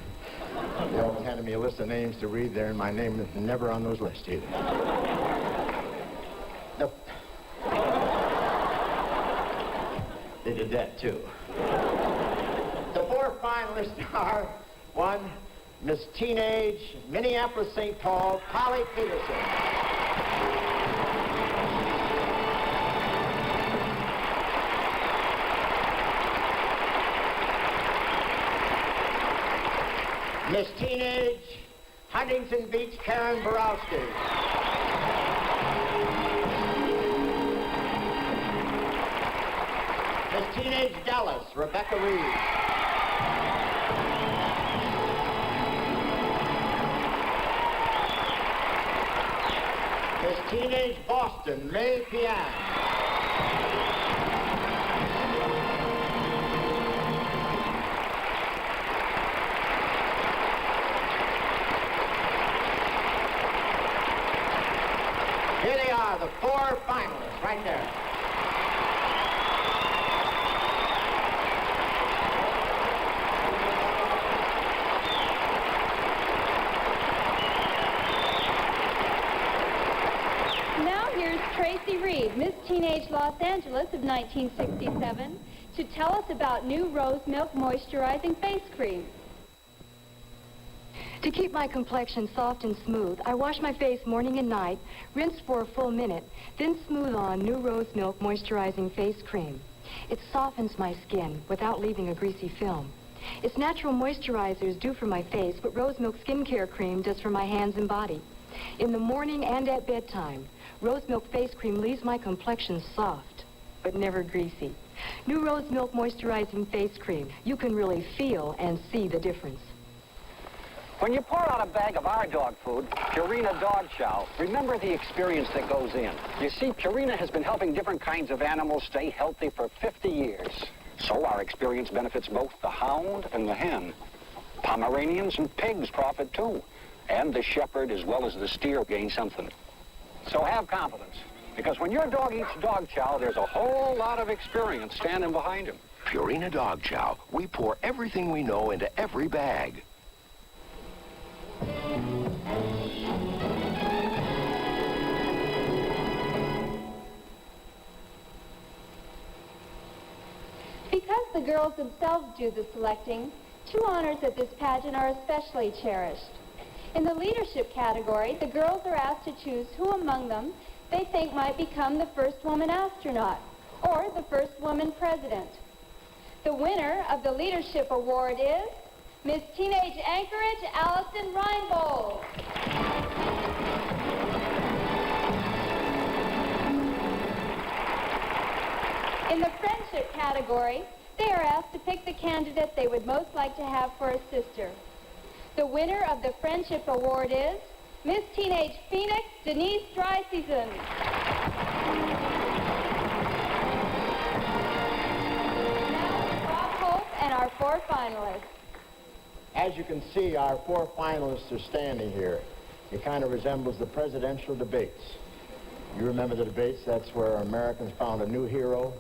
They always handed me a list of names to read there, and my name is never on those lists either. They did that, too. The 4 finalists are, 1, Miss Teenage, Minneapolis, St. Paul, Polly Peterson. Miss Teenage, Huntington Beach, Karen Borowski. Miss Teenage, Dallas, Rebecca Reed. Miss Teenage, Boston, May Pian. Here they are, the 4 finalists, right there. Now here's Tracy Reed, Miss Teenage Los Angeles of 1967, to tell us about new Rose Milk Moisturizing Face Cream. To keep my complexion soft and smooth, I wash my face morning and night, rinse for a full minute, then smooth on new Rose Milk Moisturizing Face Cream. It softens my skin without leaving a greasy film. Its natural moisturizers do for my face what Rose Milk Skincare Cream does for my hands and body. In the morning and at bedtime, Rose Milk Face Cream leaves my complexion soft, but never greasy. New Rose Milk Moisturizing Face Cream. You can really feel and see the difference. When you pour out a bag of our dog food, Purina Dog Chow, remember the experience that goes in. You see, Purina has been helping different kinds of animals stay healthy for 50 years. So our experience benefits both the hound and the hen. Pomeranians and pigs profit too. And the shepherd as well as the steer gain something. So have confidence, because when your dog eats dog chow, there's a whole lot of experience standing behind him. Purina Dog Chow. We pour everything we know into every bag. Because the girls themselves do the selecting, 2 honors at this pageant are especially cherished. In the leadership category, the girls are asked to choose who among them they think might become the first woman astronaut or the first woman president. The winner of the leadership award is Miss Teenage Anchorage, Allison Reinbold. In the friendship category, they are asked to pick the candidate they would most like to have for a sister. The winner of the friendship award is Miss Teenage Phoenix, Denise Dryseason. Now, Bob Hope and our 4 finalists. As you can see, our 4 finalists are standing here. It kind of resembles the presidential debates. You remember the debates? That's where Americans found a new hero,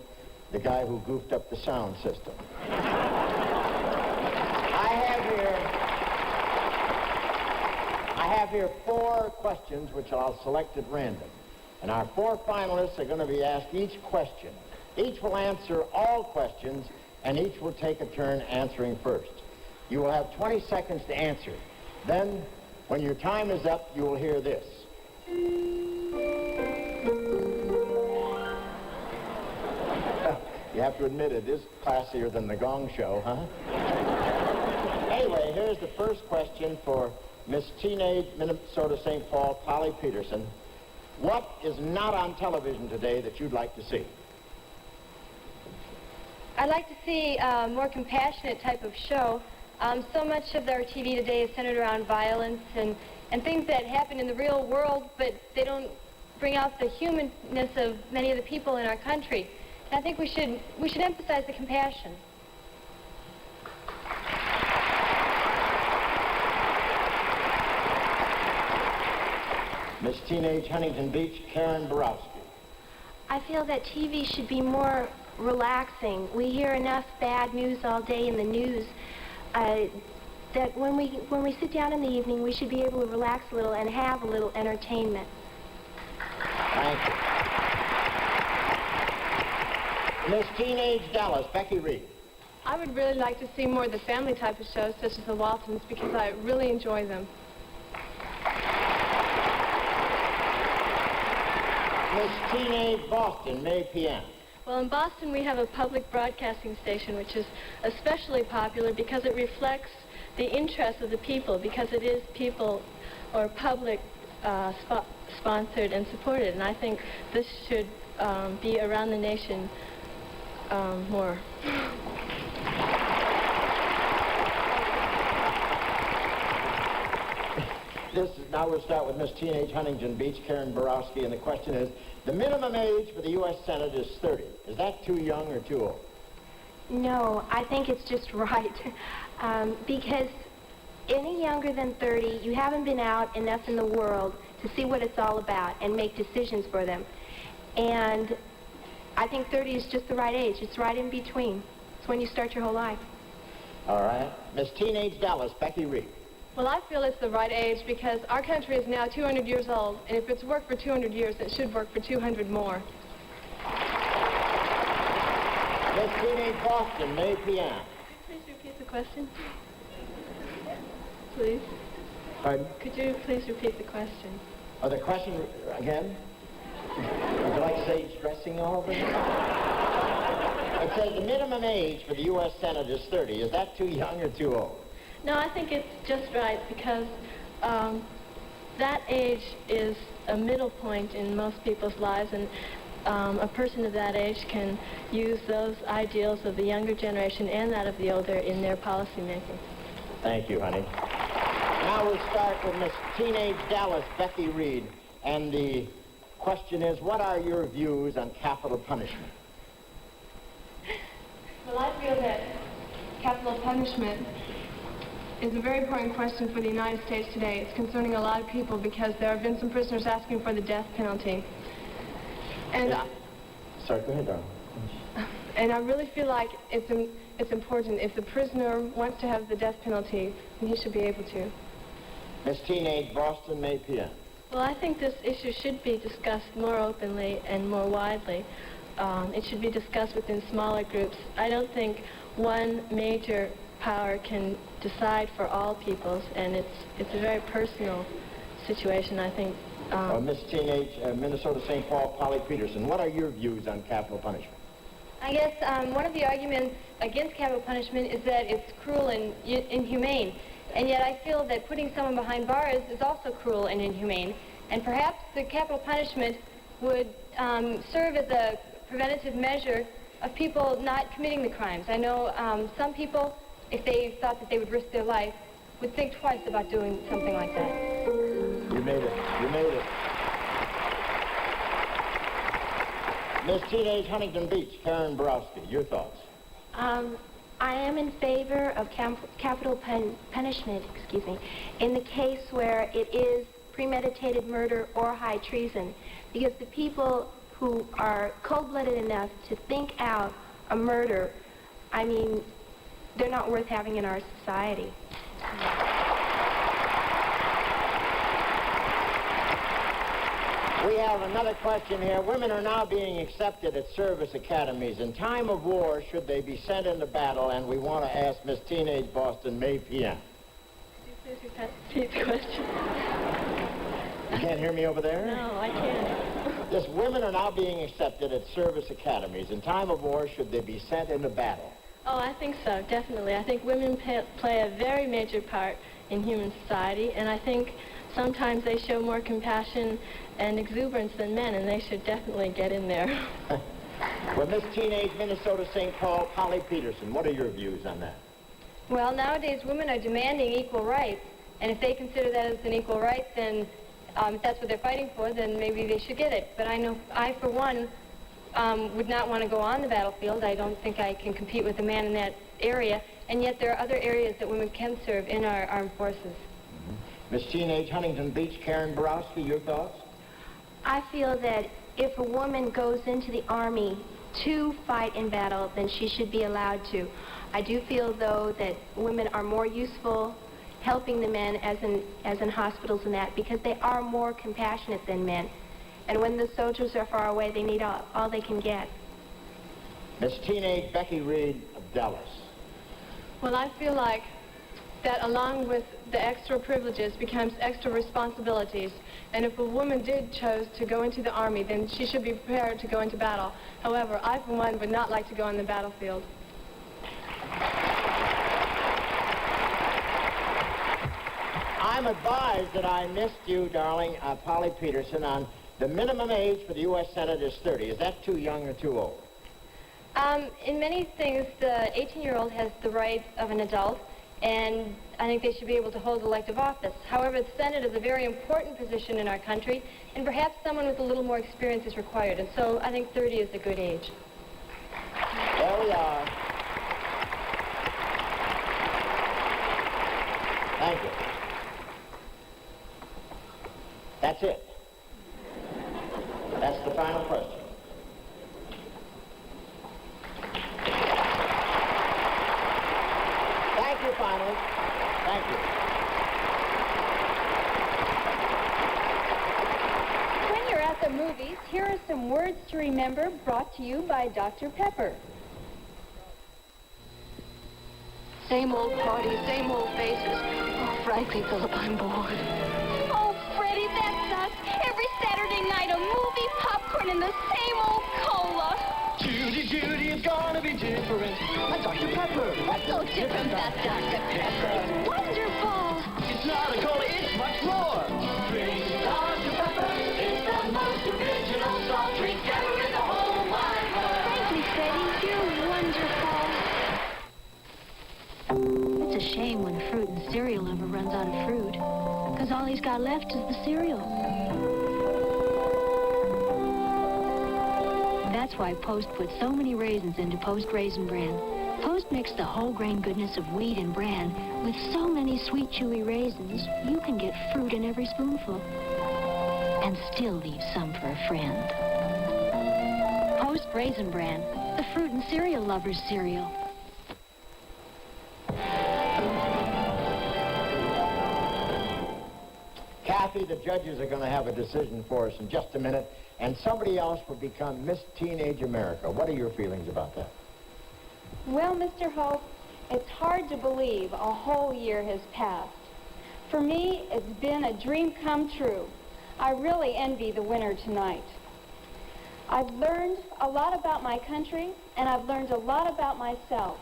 the guy who goofed up the sound system. I have here 4 questions which I'll select at random. And our 4 finalists are going to be asked each question. Each will answer all questions, and each will take a turn answering first. You will have 20 seconds to answer. Then, when your time is up, you will hear this. You have to admit it is classier than the Gong Show, huh? Anyway, here's the first question for Miss Teenage Minnesota St. Paul, Polly Peterson. What is not on television today that you'd like to see? I'd like to see a more compassionate type of show. So much of our TV today is centered around violence and things that happen in the real world, but they don't bring out the humanness of many of the people in our country. And I think we should emphasize the compassion. Miss Teenage Huntington Beach, Karen Borowski. I feel that TV should be more relaxing. We hear enough bad news all day in the news that when we sit down in the evening, we should be able to relax a little and have a little entertainment. Thank you. Miss Teenage Dallas, Becky Reed. I would really like to see more of the family type of shows, such as the Waltons, because I really enjoy them. Miss Teenage Boston, May PM. Well, in Boston, we have a public broadcasting station, which is especially popular because it reflects the interests of the people, because it is people or public sponsored and supported. And I think this should be around the nation more. Now we'll start with Miss Teenage Huntington Beach, Karen Borowski, and the question is, the minimum age for the U.S. Senate is 30. Is that too young or too old? No, I think it's just right. Because any younger than 30, you haven't been out enough in the world to see what it's all about and make decisions for them. And I think 30 is just the right age. It's right in between. It's when you start your whole life. All right. Miss Teenage Dallas, Becky Reed. Well, I feel it's the right age because our country is now 200 years old, and if it's worked for 200 years, it should work for 200 more. Miss Teenage Boston, May PM. Please repeat the question. Please. Pardon? Could you please repeat the question? Oh, the question again? Would you like sage dressing all over it? It says the minimum age for the U.S. Senate is 30. Is that too young or too old? No, I think it's just right because that age is a middle point in most people's lives, and a person of that age can use those ideals of the younger generation and that of the older in their policy making. Thank you, honey. Now we'll start with Miss Teenage Dallas, Becky Reed, and the question is, what are your views on capital punishment? Well, I feel that capital punishment is a very important question for the United States today. It's concerning a lot of people because there have been some prisoners asking for the death penalty. And Sorry, go ahead, darling. And I really feel like it's important. If the prisoner wants to have the death penalty, then he should be able to. Miss Teenage Boston, May PM. Well, I think this issue should be discussed more openly and more widely. It should be discussed within smaller groups. I don't think one major power can decide for all peoples, and it's a very personal situation, I think. Miss Teenage Minnesota St. Paul, Polly Peterson, what are your views on capital punishment? I guess one of the arguments against capital punishment is that it's cruel and inhumane. And yet I feel that putting someone behind bars is also cruel and inhumane. And perhaps the capital punishment would serve as a preventative measure of people not committing the crimes. I know some people, if they thought that they would risk their life, would think twice about doing something like that. You made it. You made it. Miss Teenage Huntington Beach, Karen Borowski, your thoughts? I am in favor of capital punishment, in the case where it is premeditated murder or high treason, because the people who are cold-blooded enough to think out a murder, I mean, they're not worth having in our society. We have another question here. Women are now being accepted at service academies. In time of war, should they be sent into battle? And we want to ask Miss Teenage Boston, May PM. Could you please repeat the question? You can't hear me over there? No, I can't. Yes, women are now being accepted at service academies. In time of war, should they be sent into battle? Oh, I think so, definitely. I think women play a very major part in human society, and I think sometimes they show more compassion and exuberance than men, and they should definitely get in there. Well, Miss Teenage Minnesota St. Paul, Polly Peterson, what are your views on that? Well, nowadays women are demanding equal rights, and if they consider that as an equal right, then If that's what they're fighting for, then maybe they should get it. But I know I, for one, would not want to go on the battlefield. I don't think I can compete with a man in that area. And yet there are other areas that women can serve in our armed forces. Miss Teenage Huntington Beach, Karen Borowski, your thoughts? I feel that if a woman goes into the Army to fight in battle, then she should be allowed to. I do feel, though, that women are more useful helping the men, as in hospitals and that, because they are more compassionate than men. And when the soldiers are far away, they need all they can get. Miss Teenage Becky Reed of Dallas. Well, I feel like that along with the extra privileges becomes extra responsibilities. And if a woman did choose to go into the Army, then she should be prepared to go into battle. However, I, for one, would not like to go on the battlefield. I'm advised that I missed you, darling, Polly Peterson, on the minimum age for the U.S. Senate is 30. Is that too young or too old? In many things, the 18-year-old has the right of an adult, and I think they should be able to hold elective office. However, the Senate is a very important position in our country, and perhaps someone with a little more experience is required, and so I think 30 is a good age. There we are. Thank you. That's it. That's the final question. Thank you, finally. Thank you. When you're at the movies, here are some words to remember brought to you by Dr. Pepper. Same old parties, same old faces. Oh, frankly, Philip, I'm bored. Oh, Freddie, that's us. Every Saturday night, a movie, popcorn, and the same old cola. Judy, Judy, it's gonna be different. Like Dr. Pepper. What's so different about Dr. Pepper? It's wonderful. It's not a cola, it's much more. Drink Dr. Pepper. It's the most original soft drink ever in the whole wide world. Frankly, Freddie, you're wonderful. It's a shame when a fruit and cereal lover runs out of fruit, because all he's got left is the cereal. That's why Post puts so many raisins into Post Raisin Bran. Post mixed the whole grain goodness of wheat and bran with so many sweet, chewy raisins, you can get fruit in every spoonful. And still leave some for a friend. Post Raisin Bran, the fruit and cereal lover's cereal. Kathy, the judges are going to have a decision for us in just a minute, and somebody else will become Miss Teenage America. What are your feelings about that? Well, Mr. Hope, it's hard to believe a whole year has passed. For me, it's been a dream come true. I really envy the winner tonight. I've learned a lot about my country, and I've learned a lot about myself.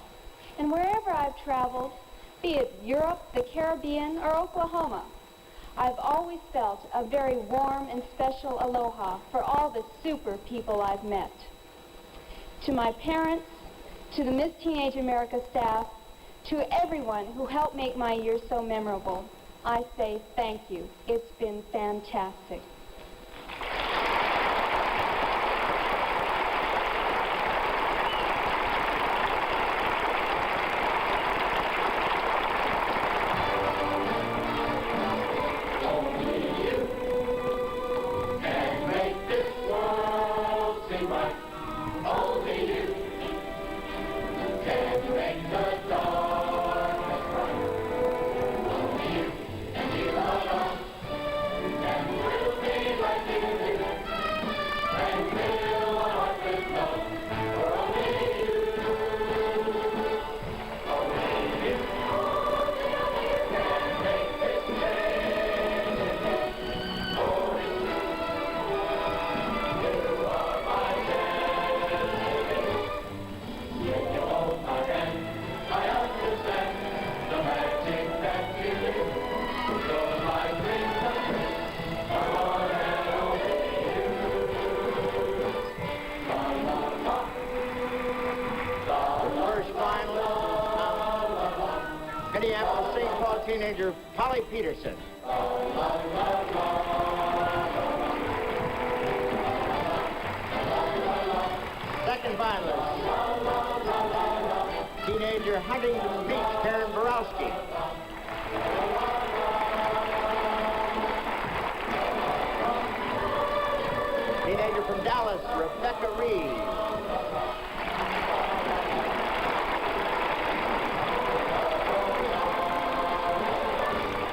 And wherever I've traveled, be it Europe, the Caribbean, or Oklahoma, I've always felt a very warm and special aloha for all the super people I've met. To my parents, to the Miss Teenage America staff, to everyone who helped make my year so memorable, I say thank you. It's been fantastic. Minneapolis St. Paul teenager Polly Peterson. Second finalist, teenager Huntington Beach, Karen Borowski. Teenager from Dallas, Rebecca Reed.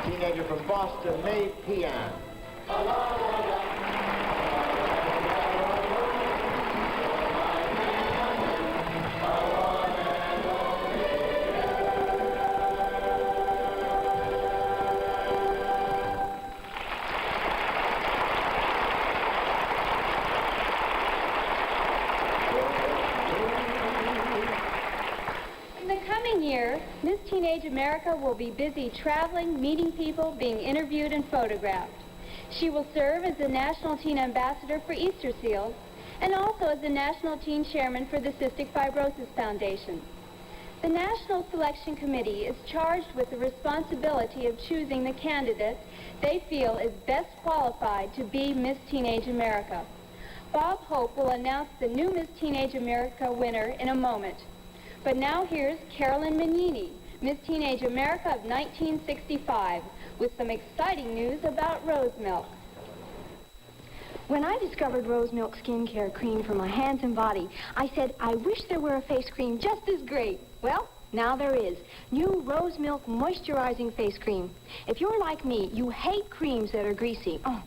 Teenager from Boston, Mae Pian. In the coming year, Miss Teenage America will be busy traveling, meeting people, being interviewed and photographed. She will serve as the National Teen Ambassador for Easter Seals and also as the National Teen Chairman for the Cystic Fibrosis Foundation. The National Selection Committee is charged with the responsibility of choosing the candidate they feel is best qualified to be Miss Teenage America. Bob Hope will announce the new Miss Teenage America winner in a moment. But now here's Carolyn Manini, Miss Teenage America of 1965, with some exciting news about rose milk. When I discovered Rose Milk Skincare Cream for my hands and body, I said, I wish there were a face cream just as great. Well, now there is. New Rose Milk Moisturizing Face Cream. If you're like me, you hate creams that are greasy. Oh,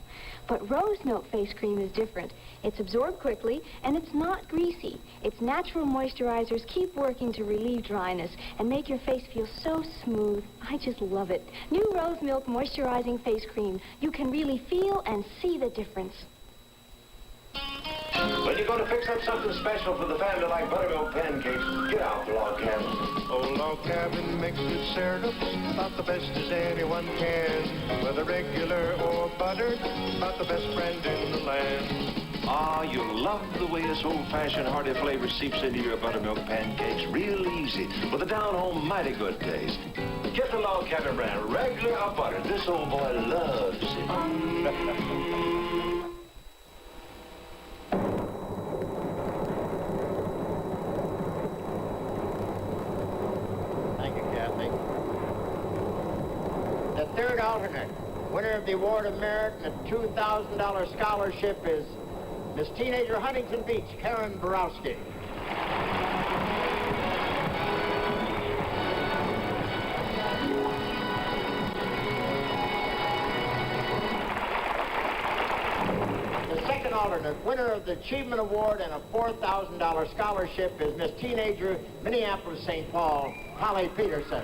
but Rose Milk Face Cream is different. It's absorbed quickly, and it's not greasy. Its natural moisturizers keep working to relieve dryness and make your face feel so smooth. I just love it. New Rose Milk Moisturizing Face Cream. You can really feel and see the difference. When you're going to fix up something special for the family like buttermilk pancakes, get out the log cabin. Old log cabin makes good syrups, about the best as anyone can. Whether regular or buttered, about the best brand in the land. Ah, you'll love the way this old-fashioned hearty flavor seeps into your buttermilk pancakes real easy, with a down-home mighty good taste. Get the log cabin brand, regular or buttered. This old boy loves it. The third alternate, winner of the Award of Merit and a $2,000 scholarship is Miss Teenager Huntington Beach, Karen Borowski. The second alternate, winner of the Achievement Award and a $4,000 scholarship is Miss Teenager, Minneapolis, St. Paul, Holly Peterson.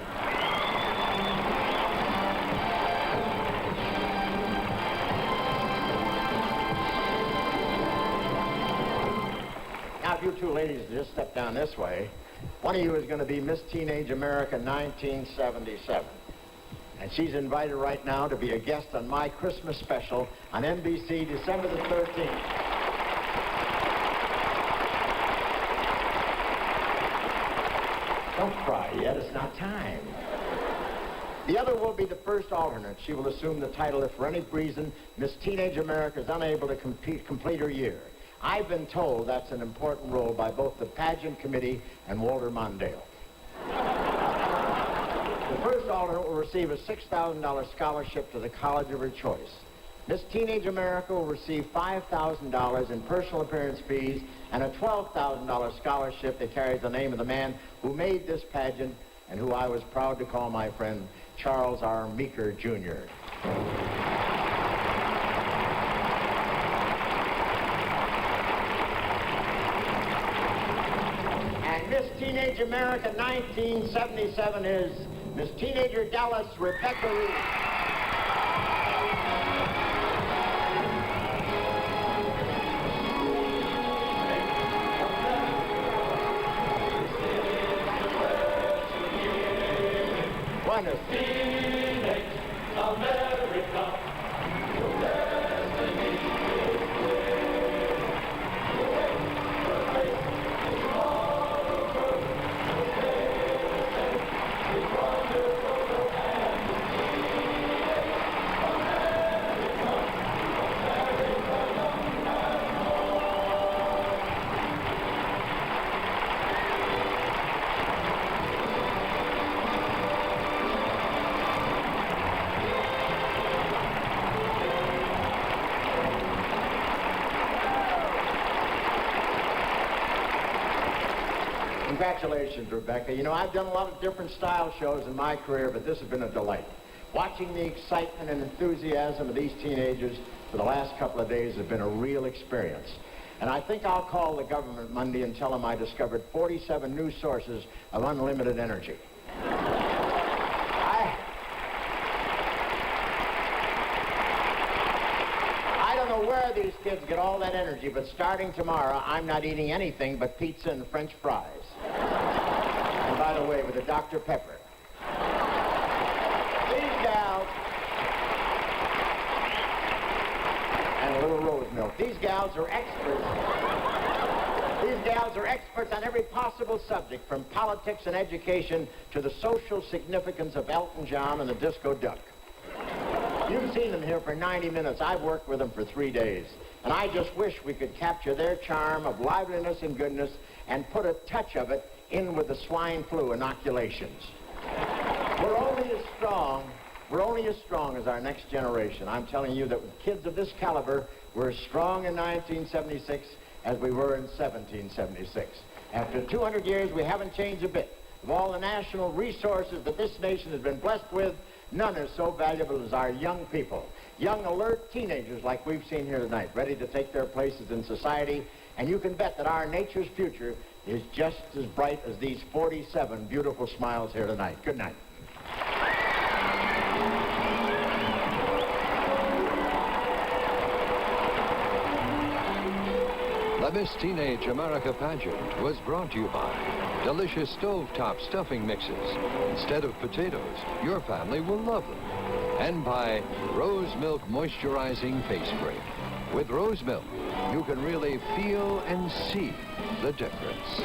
Now, if you two ladies just step down this way, one of you is going to be Miss Teenage America 1977. And she's invited right now to be a guest on my Christmas special on NBC December the 13th. Don't cry yet, it's not time. The other will be the first alternate. She will assume the title if for any reason Miss Teenage America is unable to complete her year. I've been told that's an important role by both the Pageant Committee and Walter Mondale. The first alternate will receive a $6,000 scholarship to the college of her choice. Miss Teenage America will receive $5,000 in personal appearance fees and a $12,000 scholarship that carries the name of the man who made this pageant and who I was proud to call my friend Charles R. Meeker, Jr. And Miss Teenage America 1977 is Miss Teenager Dallas, Rebecca Reed. Wonderful. Teenage America, your destiny is clear. Your way, your race is all over. Your innocence is wonderful and teenage Congratulations, Rebecca. You know, I've done a lot of different style shows in my career, but this has been a delight. Watching the excitement and enthusiasm of these teenagers for the last couple of days has been a real experience. And I think I'll call the government Monday and tell them I discovered 47 new sources of unlimited energy. I don't know where these kids get all that energy, but starting tomorrow, I'm not eating anything but pizza and French fries. And by the way, with a Dr. Pepper. These gals, and a little rose milk. These gals are experts. These gals are experts on every possible subject, from politics and education to the social significance of Elton John and the Disco Duck. You've seen them here for 90 minutes. I've worked with them for 3 days. And I just wish we could capture their charm of liveliness and goodness and put a touch of it in with the swine flu inoculations. We're only as strong as our next generation. I'm telling you that with kids of this caliber, we're as strong in 1976 as we were in 1776. After 200 years, we haven't changed a bit. Of all the national resources that this nation has been blessed with, none is so valuable as our young people. Young, alert teenagers like we've seen here tonight, ready to take their places in society. And you can bet that our nature's future is just as bright as these 47 beautiful smiles here tonight. Good night. The Miss Teenage America Pageant was brought to you by delicious stovetop stuffing mixes. Instead of potatoes, your family will love them. And by Rose Milk Moisturizing Face Cream. With Rose Milk, you can really feel and see the difference.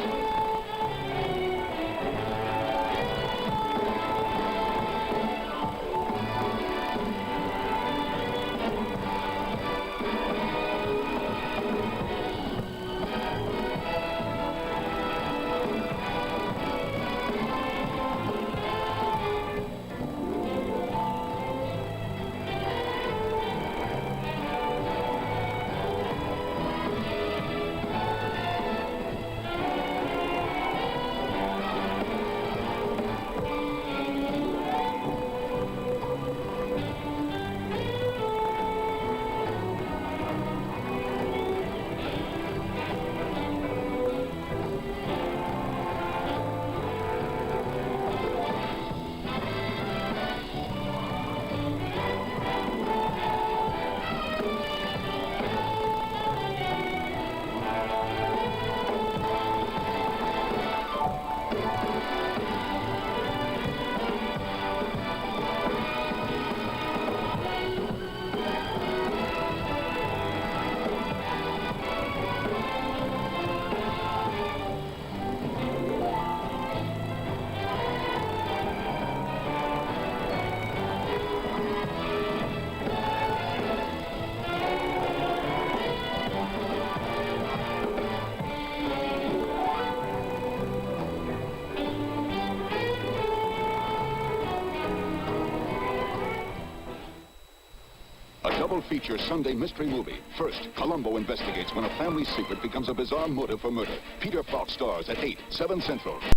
Double-feature Sunday mystery movie. First, Columbo investigates when a family secret becomes a bizarre motive for murder. Peter Falk stars at 8, 7 Central.